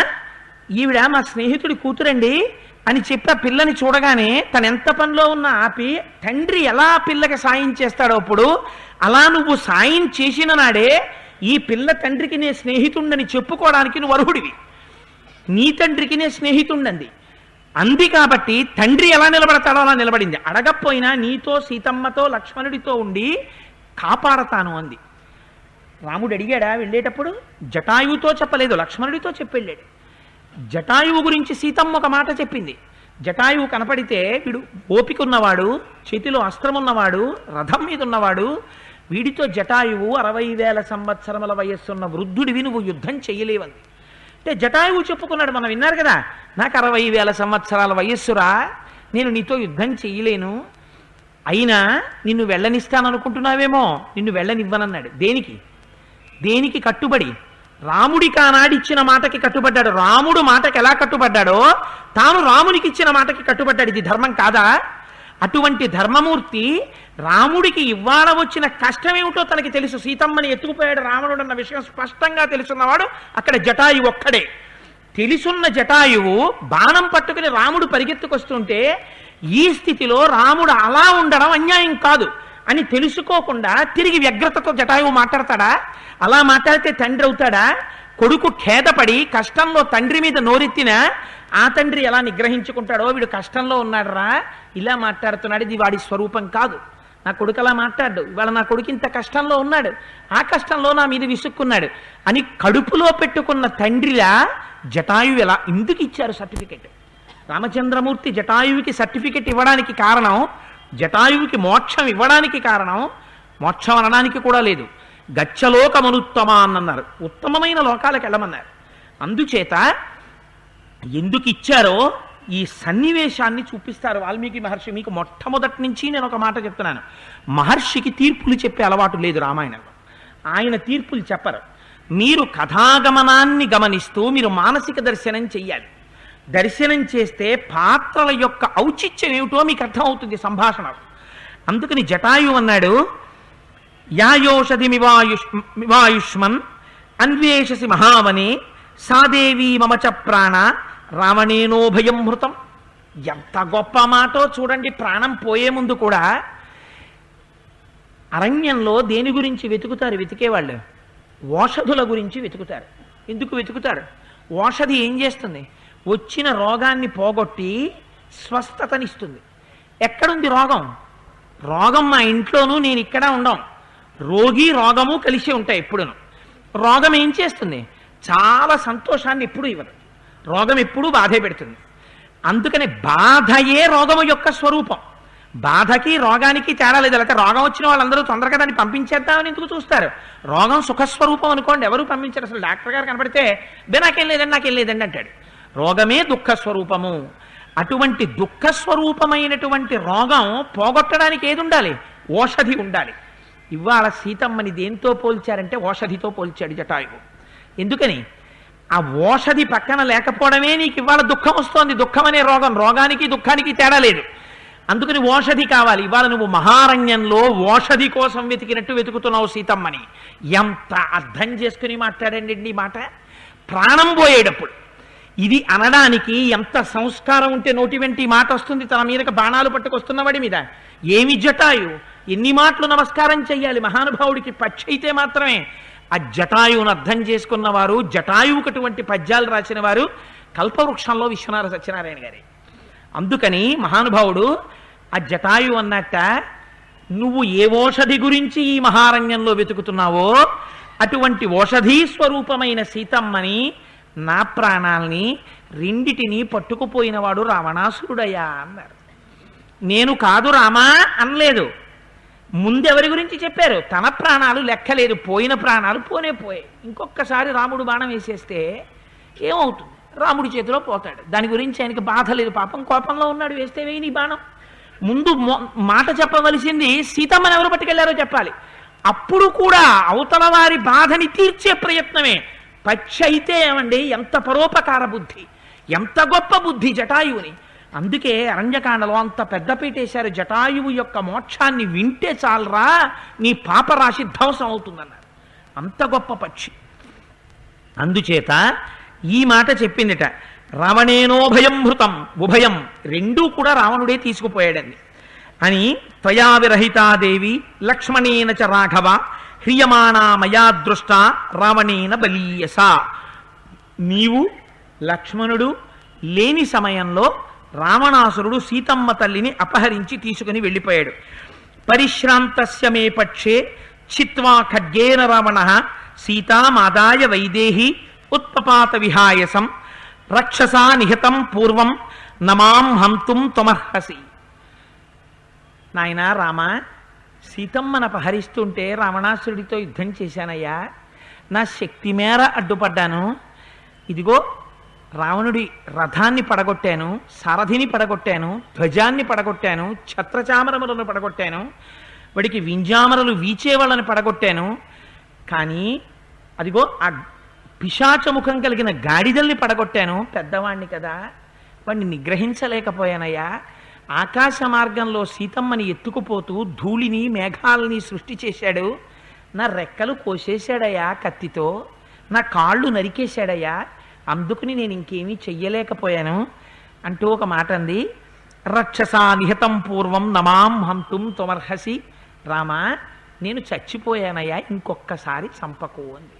ఈవిడ మా స్నేహితుడి కూతురండి అని చెప్పి ఆ పిల్లని చూడగానే తను ఎంత పనిలో ఉన్నా ఆపి, తండ్రి ఎలా పిల్లకి సాయం చేస్తాడో అప్పుడు అలా నువ్వు సాయం చేసిన నాడే ఈ పిల్ల తండ్రికి నే స్నేహితుండని చెప్పుకోవడానికి నువ్వు అర్హుడివి. నీ తండ్రికి నే స్నేహితుండంది అంది కాబట్టి తండ్రి ఎలా నిలబడతాడో అలా నిలబడింది. అడగపోయినా నీతో సీతమ్మతో లక్ష్మణుడితో ఉండి కాపాడతాను అంది. రాముడు అడిగాడా వెళ్ళేటప్పుడు? జటాయువుతో చెప్పలేదు, లక్ష్మణుడితో చెప్పి వెళ్ళాడు. జటాయువు గురించి సీతమ్మ ఒక మాట చెప్పింది. జటాయువు కనపడితే వీడు ఓపిక ఉన్నవాడు, చేతిలో అస్త్రం ఉన్నవాడు, రథం మీద ఉన్నవాడు, వీడితో జటాయువు 60,000 సంవత్సరముల వయస్సున్న వృద్ధుడివి, నువ్వు యుద్ధం చెయ్యలేవంది. అంటే జటాయువు చెప్పుకున్నాడు, మనం విన్నారు కదా, నాకు 60,000 సంవత్సరాల వయస్సురా, నేను నీతో యుద్ధం చెయ్యలేను, అయినా నిన్ను వెళ్ళనిస్తాననుకుంటున్నావేమో, నిన్ను వెళ్ళనివ్వనన్నాడు. దేనికి కట్టుబడి? రాముడికి ఆనాడు ఇచ్చిన మాటకి కట్టుబడ్డాడు. రాముడు మాటకి ఎలా కట్టుబడ్డాడో తాను రామునికి ఇచ్చిన మాటకి కట్టుబడ్డాడు. ఇది ధర్మం కాదా? అటువంటి ధర్మమూర్తి రాముడికి ఇవ్వాల వచ్చిన కష్టమేమిటో తనకి తెలుసు. సీతమ్మని ఎత్తుకుపోయాడు రావణుడు అన్న విషయం స్పష్టంగా తెలుసున్నవాడు అక్కడ జటాయువు ఒక్కడే. తెలుసున్న జటాయువు బాణం పట్టుకుని రాముడు పరిగెత్తుకొస్తుంటే ఈ స్థితిలో రాముడు అలా ఉండడం అన్యాయం కాదు అని తెలుసుకోకుండా తిరిగి వ్యగ్రతతో జటాయువు మాట్లాడతాడా? అలా మాట్లాడితే తండ్రి అవుతాడా? కొడుకు ఖేదపడి కష్టంలో తండ్రి మీద నోరెత్తిన ఆ తండ్రి ఎలా నిగ్రహించుకుంటాడో, వీడు కష్టంలో ఉన్నాడురా ఇలా మాట్లాడుతున్నాడు, ఇది వాడి స్వరూపం కాదు, నా కొడుకు అలా మాట్లాడు, ఇవాళ నా కొడుకు ఇంత కష్టంలో ఉన్నాడు, ఆ కష్టంలో నా మీద విసుక్కున్నాడు అని కడుపులో పెట్టుకున్న తండ్రిలా జటాయువు ఎలా ఎందుకు ఇచ్చారు సర్టిఫికెట్? రామచంద్రమూర్తి జటాయువుకి సర్టిఫికెట్ ఇవ్వడానికి కారణం, జటాయువుకి మోక్షం ఇవ్వడానికి కారణం, మోక్షం అనడానికి కూడా లేదు, గచ్చలోకమనుత్తమ అన్నారు, ఉత్తమమైన లోకాలకు వెళ్ళమన్నారు. అందుచేత ఎందుకు ఇచ్చారో ఈ సన్నివేశాన్ని చూపిస్తారు వాల్మీకి మహర్షి. మీకు మొట్టమొదటి నుంచి నేను ఒక మాట చెప్తున్నాను, మహర్షికి తీర్పులు చెప్పే అలవాటు లేదు రామాయణంలో. ఆయన తీర్పులు చెప్పరు. మీరు కథాగమనాన్ని గమనిస్తూ మీరు మానసిక దర్శనం చెయ్యాలి. దర్శనం చేస్తే పాత్రల యొక్క ఔచిత్యం ఏమిటో మీకు అర్థమవుతుంది సంభాషణ. అందుకని జటాయు అన్నాడు, యాయోషధిమివాయుష్మన్ అన్వేషసి మహావనే సాదేవీ మమచ ప్రాణ రావణేనో భయం మృతం. ఎంత గొప్ప మాటో చూడండి. ప్రాణం పోయే ముందు కూడా అరణ్యంలో దేని గురించి వెతుకుతారు వెతికేవాళ్ళు? ఓషధుల గురించి వెతుకుతారు. ఎందుకు వెతుకుతారు? ఓషధి ఏం చేస్తుంది? వచ్చిన రోగాన్ని పోగొట్టి స్వస్థతనిస్తుంది. ఎక్కడుంది రోగం? రోగం మా ఇంట్లోనూ నేను ఇక్కడ ఉండం. రోగి రోగము కలిసి ఉంటాయి ఎప్పుడును. రోగం ఏం చేస్తుంది? చాలా సంతోషాన్ని ఎప్పుడు ఇవ్వదు. రోగం ఎప్పుడూ బాధే పెడుతుంది. అందుకని బాధయే రోగము యొక్క స్వరూపం. బాధకి రోగానికి తేడా లేదు. లేకపోతే రోగం వచ్చిన వాళ్ళందరూ తొందరగా దాన్ని పంపించేద్దామని ఎందుకు చూస్తారు? రోగం సుఖస్వరూపం అనుకోండి, ఎవరు పంపించారు? అసలు డాక్టర్ గారు కనపడితే నాకేం లేదండి అంటాడు. రోగమే దుఃఖస్వరూపము. అటువంటి దుఃఖస్వరూపమైనటువంటి రోగం పోగొట్టడానికి ఏది ఉండాలి? ఓషధి ఉండాలి. ఇవాళ సీతమ్మని దేంతో పోల్చారంటే ఓషధితో పోల్చాడు జటాయువు. ఎందుకని? ఆ ఓషధి పక్కన లేకపోవడమే నీకు ఇవాళ దుఃఖం వస్తోంది. దుఃఖం అనే రోగం, రోగానికి దుఃఖానికి తేడా లేదు. అందుకని ఓషధి కావాలి. ఇవాళ నువ్వు మహారణ్యంలో ఓషధి కోసం వెతికినట్టు వెతుకుతున్నావు సీతమ్మని. ఎంత అర్థం చేసుకుని మాట్లాడండి ఈ మాట. ప్రాణం పోయేటప్పుడు ఇది అనడానికి ఎంత సంస్కారం ఉంటే నోటి వెంట ఈ మాట వస్తుంది. తన మీదకి బాణాలు పట్టుకొస్తున్నవాడి మీద ఏమి జటాయు, ఎన్ని మాటలు నమస్కారం చెయ్యాలి మహానుభావుడికి. పక్షి అయితే మాత్రమే. ఆ జటాయువును అర్థం చేసుకున్నవారు, జటాయువుకు అటువంటి పద్యాలు రాసిన వారు కల్పవృక్షంలో విశ్వనాథ సత్యనారాయణ గారి. అందుకని మహానుభావుడు ఆ జటాయు అన్నట్ట, నువ్వు ఏ ఓషధి గురించి ఈ మహారణ్యంలో వెతుకుతున్నావో అటువంటి ఓషధీ స్వరూపమైన సీతమ్మని, నా ప్రాణాల్ని రెండిటిని పట్టుకుపోయినవాడు రావణాసురుడయ్యా అన్నారు. నేను కాదు రామా అనలేదు. ముందెవరి గురించి చెప్పారు? తన ప్రాణాలు లెక్కలేదు, పోయిన ప్రాణాలు పోనే పోయాయి. ఇంకొకసారి రాముడు బాణం వేసేస్తే ఏమవుతుంది? రాముడి చేతిలో పోతాడు. దాని గురించి ఆయనకి బాధ లేదు, పాపం కోపంలో ఉన్నాడు, వేస్తే వేయి నీ బాణం. ముందు మాట చెప్పవలసింది సీతమ్మని ఎవరు పట్టుకెళ్లారో చెప్పాలి. అప్పుడు కూడా అవతల వారి బాధని తీర్చే ప్రయత్నమే. పక్షి అయితే ఏమండి, ఎంత పరోపకార బుద్ధి, ఎంత గొప్ప బుద్ధి జటాయువుని. అందుకే అరణ్యకాండలో అంత పెద్దపీటేశారు. జటాయువు యొక్క మోక్షాన్ని వింటే చాలరా, నీ పాపరాశి ధ్వంసం అవుతుందన్నారు. అంత గొప్ప పక్షి. అందుచేత ఈ మాట చెప్పిందిట. రావణేనోభయం భృతం, ఉభయం రెండూ కూడా రావణుడే తీసుకుపోయాడండి అని. త్వయా విరహితాదేవి లక్ష్మణేన చ రాఘవ హ్రియమాణా మయా దృష్ట రావణేన బలీయస. నీవు లక్ష్మణుడు లేని సమయంలో రావణాసురుడు సీతమ్మ తల్లిని అపహరించి తీసుకుని వెళ్ళిపోయాడు. పరిశ్రాంతస్య మే పక్షే చిత్వా ఖడ్గేన రావణ సీతామాదాయ వైదేహి ఉత్పపాత విహాయసం రక్షసా నిహతం పూర్వం నమాం హంతుం త్వమర్హసి. నాయనా రామ, సీతమ్మను అపహరిస్తుంటే రావణాసురుడితో యుద్ధం చేశానయ్యా, నా శక్తి మేర అడ్డుపడ్డాను. ఇదిగో రావణుడి రథాన్ని పడగొట్టాను, సారథిని పడగొట్టాను, ధ్వజాన్ని పడగొట్టాను, ఛత్రచామరములను పడగొట్టాను, వాడికి వింజామరలు వీచేవాళ్ళని పడగొట్టాను. కానీ అదిగో ఆ పిశాచముఖం కలిగిన గాడిదల్ని పడగొట్టాను. పెద్దవాణ్ణి కదా, వాడిని నిగ్రహించలేకపోయానయ్యా. ఆకాశ మార్గంలో సీతమ్మని ఎత్తుకుపోతూ ధూళిని మేఘాలని సృష్టి చేశాడు. నా రెక్కలు కోసేశాడయ్యా కత్తితో, నా కాళ్ళు నరికేశాడయ్యా. అందుకుని నేను ఇంకేమీ చెయ్యలేకపోయాను అంటూ ఒక మాట అంది. రక్షసా నిహతం పూర్వం నమాం హంతుం త్వమర్హసి. రామా, నేను చచ్చిపోయానయ్యా, ఇంకొక్కసారి చంపకు అంది.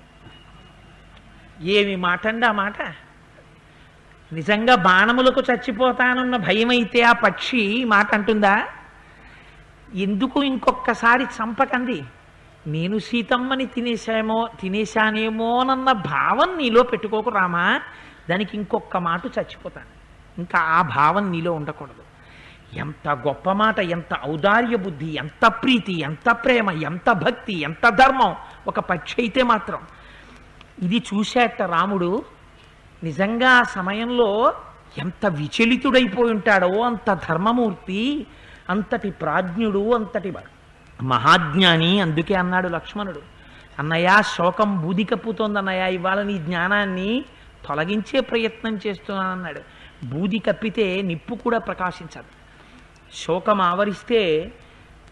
ఏమి మాట అండి ఆ మాట! నిజంగా బాణములకు చచ్చిపోతానున్న భయమైతే ఆ పక్షి మాట అంటుందా? ఎందుకు ఇంకొక్కసారి చంపకంది? నేను సీతమ్మని తినేశానేమోనన్న భావం నీలో పెట్టుకోకు రామా. దానికి ఇంకొక్క మాట చచ్చిపోతాను, ఇంకా ఆ భావం నీలో ఉండకూడదు. ఎంత గొప్ప మాట, ఎంత ఔదార్య బుద్ధి, ఎంత ప్రీతి, ఎంత ప్రేమ, ఎంత భక్తి, ఎంత ధర్మం ఒక పక్షి అయితే మాత్రం. ఇది చూశాట రాముడు. నిజంగా ఆ సమయంలో ఎంత విచలితుడైపోయి ఉంటాడో, అంత ధర్మమూర్తి, అంతటి ప్రాజ్ఞుడు, అంతటి మహాజ్ఞాని. అందుకే అన్నాడు లక్ష్మణుడు, అన్నయ్య శోకం బూది కప్పుతోందన్నయ్య, ఇవాళ నీ జ్ఞానాన్ని తొలగించే ప్రయత్నం చేస్తున్నానన్నాడు. బూది కప్పితే నిప్పు కూడా ప్రకాశించదు. శోకం ఆవరిస్తే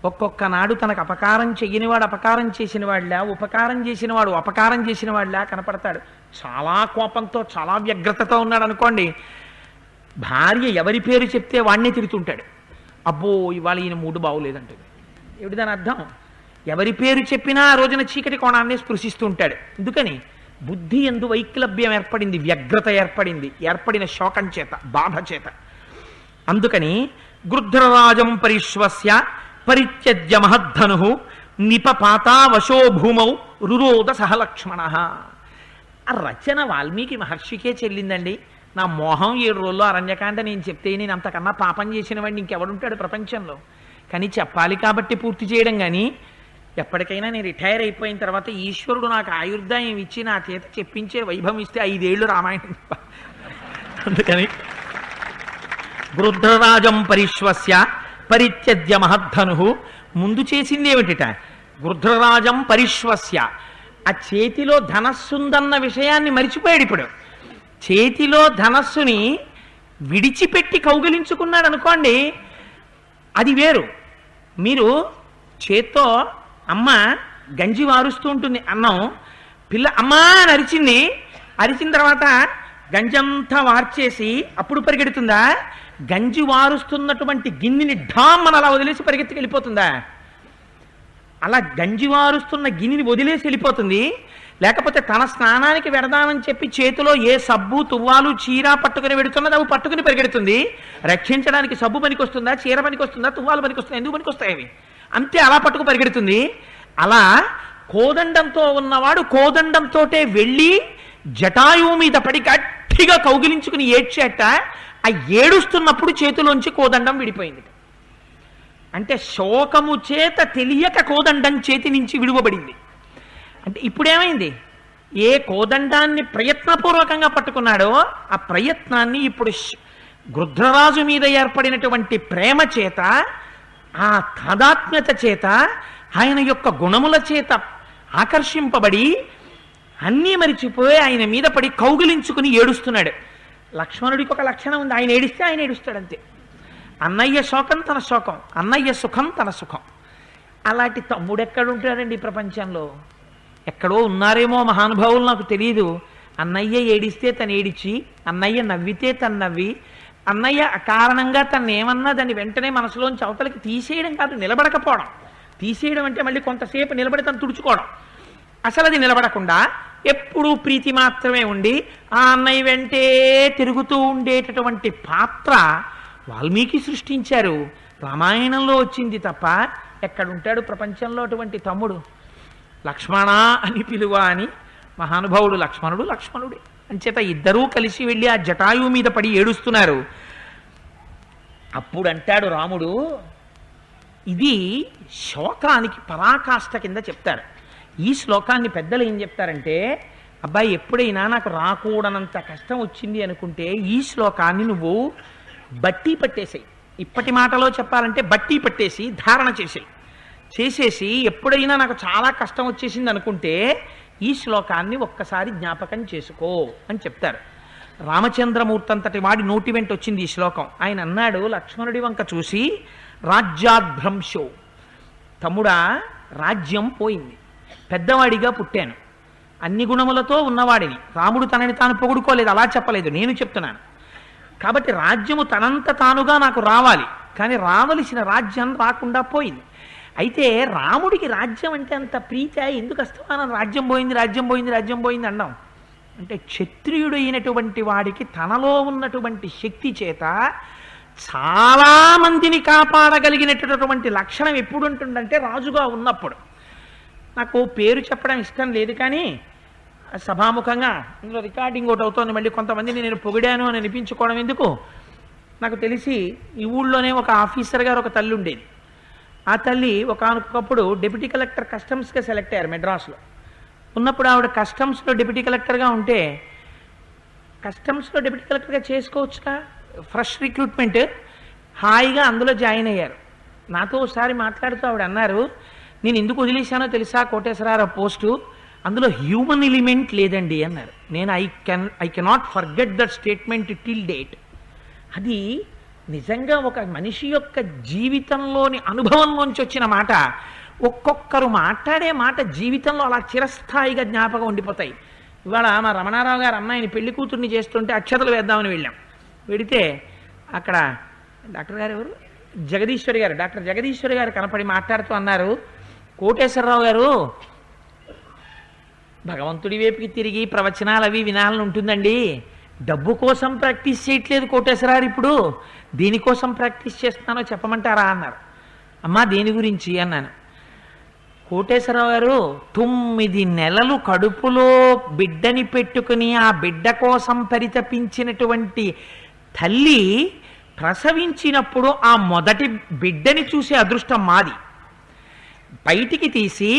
ఒక్కొక్క నాడు తనకు అపకారం చెయ్యనివాడు అపకారం చేసిన వాడిలా, ఉపకారం చేసినవాడు అపకారం చేసిన వాడిలా కనపడతాడు. చాలా కోపంతో, చాలా వ్యగ్రతతో ఉన్నాడు అనుకోండి, భార్య ఎవరి పేరు చెప్తే వాడినే తిడుతుంటాడు. అబ్బో ఇవాళ ఈయన మూడు బాగులేదంటుంది. ఏమిటి దాని అర్థం? ఎవరి పేరు చెప్పినా ఆ రోజున చీకటి కోణాన్ని స్పృశిస్తూ ఉంటాడు. ఎందుకని? బుద్ధి ఎందు వైక్లభ్యం ఏర్పడింది, వ్యగ్రత ఏర్పడింది, ఏర్పడిన శోకం చేత, బాధ చేత. అందుకని గృధ్రరాజం పరిశ్వస్య పరిత్యజ్య మహద్ధను నిపపాతా వశో భూమౌ రురోద సహలక్ష్మణ. ఆ రచన వాల్మీకి మహర్షికే చెల్లిందండి. నా మోహం 7 రోజుల్లో అరణ్యకాండ నేను చెప్తే నేను అంతకన్నా పాపం చేసిన వాడిని ఇంకెవడుంటాడు ప్రపంచంలో. కానీ చెప్పాలి కాబట్టి పూర్తి చేయడం. కానీ ఎప్పటికైనా నేను రిటైర్ అయిపోయిన తర్వాత ఈశ్వరుడు నాకు ఆయుర్దాయం ఇచ్చి నా చేత చెప్పించే వైభవం ఇస్తే 5 ఏళ్ళు రామాయణం. అందుకని గృధ్రరాజం పరిశ్వస్య పరిత్యజ్య మహద్ధను. ముందు చేసింది ఏమిటిట? గృధ్రరాజం పరిశ్వస్య. ఆ చేతిలో ధనస్సుందన్న విషయాన్ని మరిచిపోయాడు. ఇప్పుడు చేతిలో ధనస్సుని విడిచిపెట్టి కౌగిలించుకున్నాడు అనుకోండి, అది వేరు. మీరు చేత్తో అమ్మ గంజి వారుస్తూ ఉంటుంది, అన్నం, పిల్ల అమ్మా అని అరిచింది, అరిచిన తర్వాత గంజంతా వార్చేసి అప్పుడు పరిగెడుతుందా? గంజి వారుస్తున్నటువంటి గిన్నెని ఢామ్మని అలా వదిలేసి పరిగెత్తుకు వెళ్ళిపోతుందా? అలా గంజి వారుస్తున్న గిన్నెని వదిలేసి వెళ్ళిపోతుంది. లేకపోతే తన స్నానానికి వెడదామని చెప్పి చేతిలో ఏ సబ్బు, తువ్వాలు, చీర పట్టుకుని వెడుతున్నది అవి పట్టుకుని పరిగెడుతుంది. రక్షించడానికి సబ్బు పనికొస్తుందా, చీర పనికొస్తుందా, తువ్వాలు పనికొస్తుందా? ఎందుకు పనికొస్తాయి అవి? అంతే, అలా పట్టుకు పరిగెడుతుంది. అలా కోదండంతో ఉన్నవాడు కోదండంతోటే వెళ్ళి జటాయువు మీద పడి గట్టిగా కౌగిలించుకుని ఏడ్చేట. ఆ ఏడుస్తున్నప్పుడు చేతిలోంచి కోదండం విడిపోయింది. అంటే శోకము చేత తెలియక కోదండం చేతి నుంచి విడువబడింది. అంటే ఇప్పుడేమైంది? ఏ కోదండాన్ని ప్రయత్నపూర్వకంగా పట్టుకున్నాడో ఆ ప్రయత్నాన్ని ఇప్పుడు గృధ్రరాజు మీద ఏర్పడినటువంటి ప్రేమ చేత, ఆ తాదాత్మ్యత చేత, ఆయన యొక్క గుణముల చేత ఆకర్షింపబడి అన్నీ మరిచిపోయి ఆయన మీద పడి కౌగిలించుకుని ఏడుస్తున్నాడు. లక్ష్మణుడికి ఒక లక్షణం ఉంది, ఆయన ఏడిస్తే ఆయన ఏడుస్తాడంతే. అన్నయ్య శోకం తన శోకం, అన్నయ్య సుఖం తన సుఖం. అలాంటి తమ్ముడు ఎక్కడుంటాడండి ప్రపంచంలో? ఎక్కడో ఉన్నారేమో మహానుభావులు, నాకు తెలియదు. అన్నయ్య ఏడిస్తే తను ఏడిచి, అన్నయ్య నవ్వితే తను నవ్వి, అన్నయ్య కారణంగా తను ఏమన్నా దాన్ని వెంటనే మనసులోంచి అవతలకి తీసేయడం కాదు, నిలబడకపోవడం. తీసేయడం అంటే మళ్ళీ కొంతసేపు నిలబడి తను తుడుచుకోవడం. అసలు అది నిలబడకుండా ఎప్పుడూ ప్రీతి మాత్రమే ఉండి ఆ అన్నయ్య వెంటే తిరుగుతూ ఉండేటటువంటి పాత్ర వాల్మీకి సృష్టించారు. రామాయణంలో వచ్చింది తప్ప ఎక్కడుంటాడు ప్రపంచంలో అటువంటి తమ్ముడు? లక్ష్మణ అని పిలువ అని మహానుభావుడు లక్ష్మణుడు లక్ష్మణుడే. అంచేత ఇద్దరూ కలిసి వెళ్ళి ఆ జటాయువు మీద పడి ఏడుస్తున్నారు. అప్పుడు అంటాడు రాముడు, ఇది శోకానికి పరాకాష్ఠ కింద చెప్తారు. ఈ శ్లోకాన్ని పెద్దలు ఏం చెప్తారంటే, అబ్బాయి ఎప్పుడైనా నాకు రాకూడనంత కష్టం వచ్చింది అనుకుంటే ఈ శ్లోకాన్ని నువ్వు బట్టి పట్టేసేయి. ఇప్పటి మాటలో చెప్పాలంటే బట్టి పట్టేసి ధారణ చేసేసి ఎప్పుడైనా నాకు చాలా కష్టం వచ్చేసింది అనుకుంటే ఈ శ్లోకాన్ని ఒక్కసారి జ్ఞాపకం చేసుకో అని చెప్తారు. రామచంద్రమూర్తి అంతటి వాడి నోటి వెంట వచ్చింది ఈ శ్లోకం. ఆయన అన్నాడు లక్ష్మణుడి వంక చూసి, రాజ్యాద్భ్రంశో, తమ్ముడా రాజ్యం పోయింది, పెద్దవాడిగా పుట్టాను, అన్ని గుణములతో ఉన్నవాడిని. రాముడు తనని తాను పొగుడుకోలేదు, అలా చెప్పలేదు, నేను చెప్తున్నాను. కాబట్టి రాజ్యము తనంత తానుగా నాకు రావాలి, కానీ రావలసిన రాజ్యం రాకుండా పోయింది. అయితే రాముడికి రాజ్యం అంటే అంత ప్రీతి ఎందుకు అస్తమానం రాజ్యం పోయింది రాజ్యం పోయింది రాజ్యం పోయింది అన్నాం అంటే, క్షత్రియుడు అయినటువంటి వాడికి తనలో ఉన్నటువంటి శక్తి చేత చాలా మందిని కాపాడగలిగినటువంటి లక్షణం ఎప్పుడు ఉంటుందంటే రాజుగా ఉన్నప్పుడు. నాకు పేరు చెప్పడం ఇష్టం లేదు, కానీ సభాముఖంగా ఇందులో రికార్డింగ్ ఒకటి అవుతోంది, మళ్ళీ కొంతమందిని నేను పొగిడాను అని అనిపించుకోవడం ఎందుకు. నాకు తెలిసి ఈ ఊళ్ళోనే ఒక ఆఫీసర్ గారు ఒక తల్లి ఉండేది. ఆ తల్లి ఒకనొకప్పుడు డిప్యూటీ కలెక్టర్ కస్టమ్స్గా సెలెక్ట్ అయ్యారు మెడ్రాస్లో. ఉన్నప్పుడు ఆవిడ కస్టమ్స్లో డిప్యూటీ కలెక్టర్గా ఉంటే, కస్టమ్స్లో డిప్యూటీ కలెక్టర్గా చేసుకోవచ్చుగా, ఫ్రెష్ రిక్రూట్మెంట్, హాయిగా అందులో జాయిన్ అయ్యారు. నాతో ఒకసారి మాట్లాడుతూ ఆవిడ అన్నారు, నేను ఎందుకు వదిలేశానో తెలుసా కోటేశ్వరరావు పోస్టు, అందులో హ్యూమన్ ఎలిమెంట్ లేదండి అన్నారు. నేను I cannot forget that statement till date. అది నిజంగా ఒక మనిషి యొక్క జీవితంలోని అనుభవంలోంచి వచ్చిన మాట. ఒక్కొక్కరు మాట్లాడే మాట జీవితంలో అలా చిరస్థాయిగా జ్ఞాపకం ఉండిపోతాయి. ఇవాళ మా రమణారావు గారు అమ్మాయిని పెళ్లి కూతుర్ని చేస్తుంటే అక్షతలు వేద్దామని వెళ్ళాం. వెడితే అక్కడ డాక్టర్ గారు ఎవరు, జగదీశ్వరి గారు, డాక్టర్ జగదీశ్వరి గారు కనపడి మాట్లాడుతూ అన్నారు, కోటేశ్వరరావు గారు భగవంతుడి వైపుకి తిరిగి ప్రవచనాలు అవి వినాలని ఉంటుందండి, డబ్బు కోసం ప్రాక్టీస్ చేయట్లేదు కోటేశ్వరరావు, ఇప్పుడు దేనికోసం ప్రాక్టీస్ చేస్తున్నానో చెప్పమంటారా అన్నారు. అమ్మా దేని గురించి అన్నాను. కోటేశ్వరరావు గారు 9 నెలలు కడుపులో బిడ్డని పెట్టుకుని ఆ బిడ్డ కోసం పరితపించినటువంటి తల్లి ప్రసవించినప్పుడు ఆ మొదటి బిడ్డని చూసే అదృష్టం మాది. బయటికి తీసి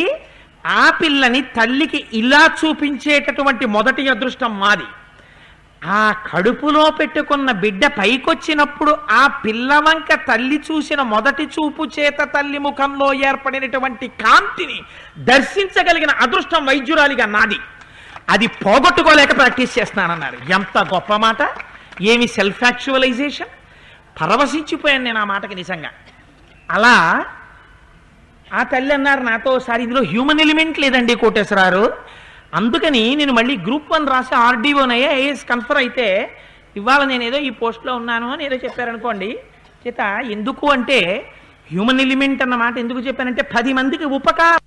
ఆ పిల్లని తల్లికి ఇలా చూపించేటటువంటి మొదటి అదృష్టం మాది. ఆ కడుపులో పెట్టుకున్న బిడ్డ పైకొచ్చినప్పుడు ఆ పిల్లవంక తల్లి చూసిన మొదటి చూపు చేత తల్లి ముఖంలో ఏర్పడినటువంటి కాంతిని దర్శించగలిగిన అదృష్టం వైద్యురాలిగా నాది. అది పోగొట్టుకోలేక ప్రాక్టీస్ చేస్తున్నానన్నారు. ఎంత గొప్ప మాట, ఏమి సెల్ఫ్ యాక్చువలైజేషన్. పరవశించిపోయాను నేను ఆ మాటకి నిజంగా. అలా ఆ తల్లి అన్నారు నాతో, సార్ ఇందులో హ్యూమన్ ఎలిమెంట్ లేదండి కోటేశ్వరరావు, అందుకని నేను మళ్ళీ గ్రూప్ 1 రాసి ఆర్డీఓనయ్యా ఐఏఎస్ కన్ఫర్ అయితే ఇవాళ నేను ఏదో ఈ పోస్ట్లో ఉన్నాను అని ఏదో చెప్పారనుకోండి. చేత ఎందుకు అంటే హ్యూమన్ ఎలిమెంట్ అన్న మాట ఎందుకు చెప్పానంటే 10 మందికి ఉపకారం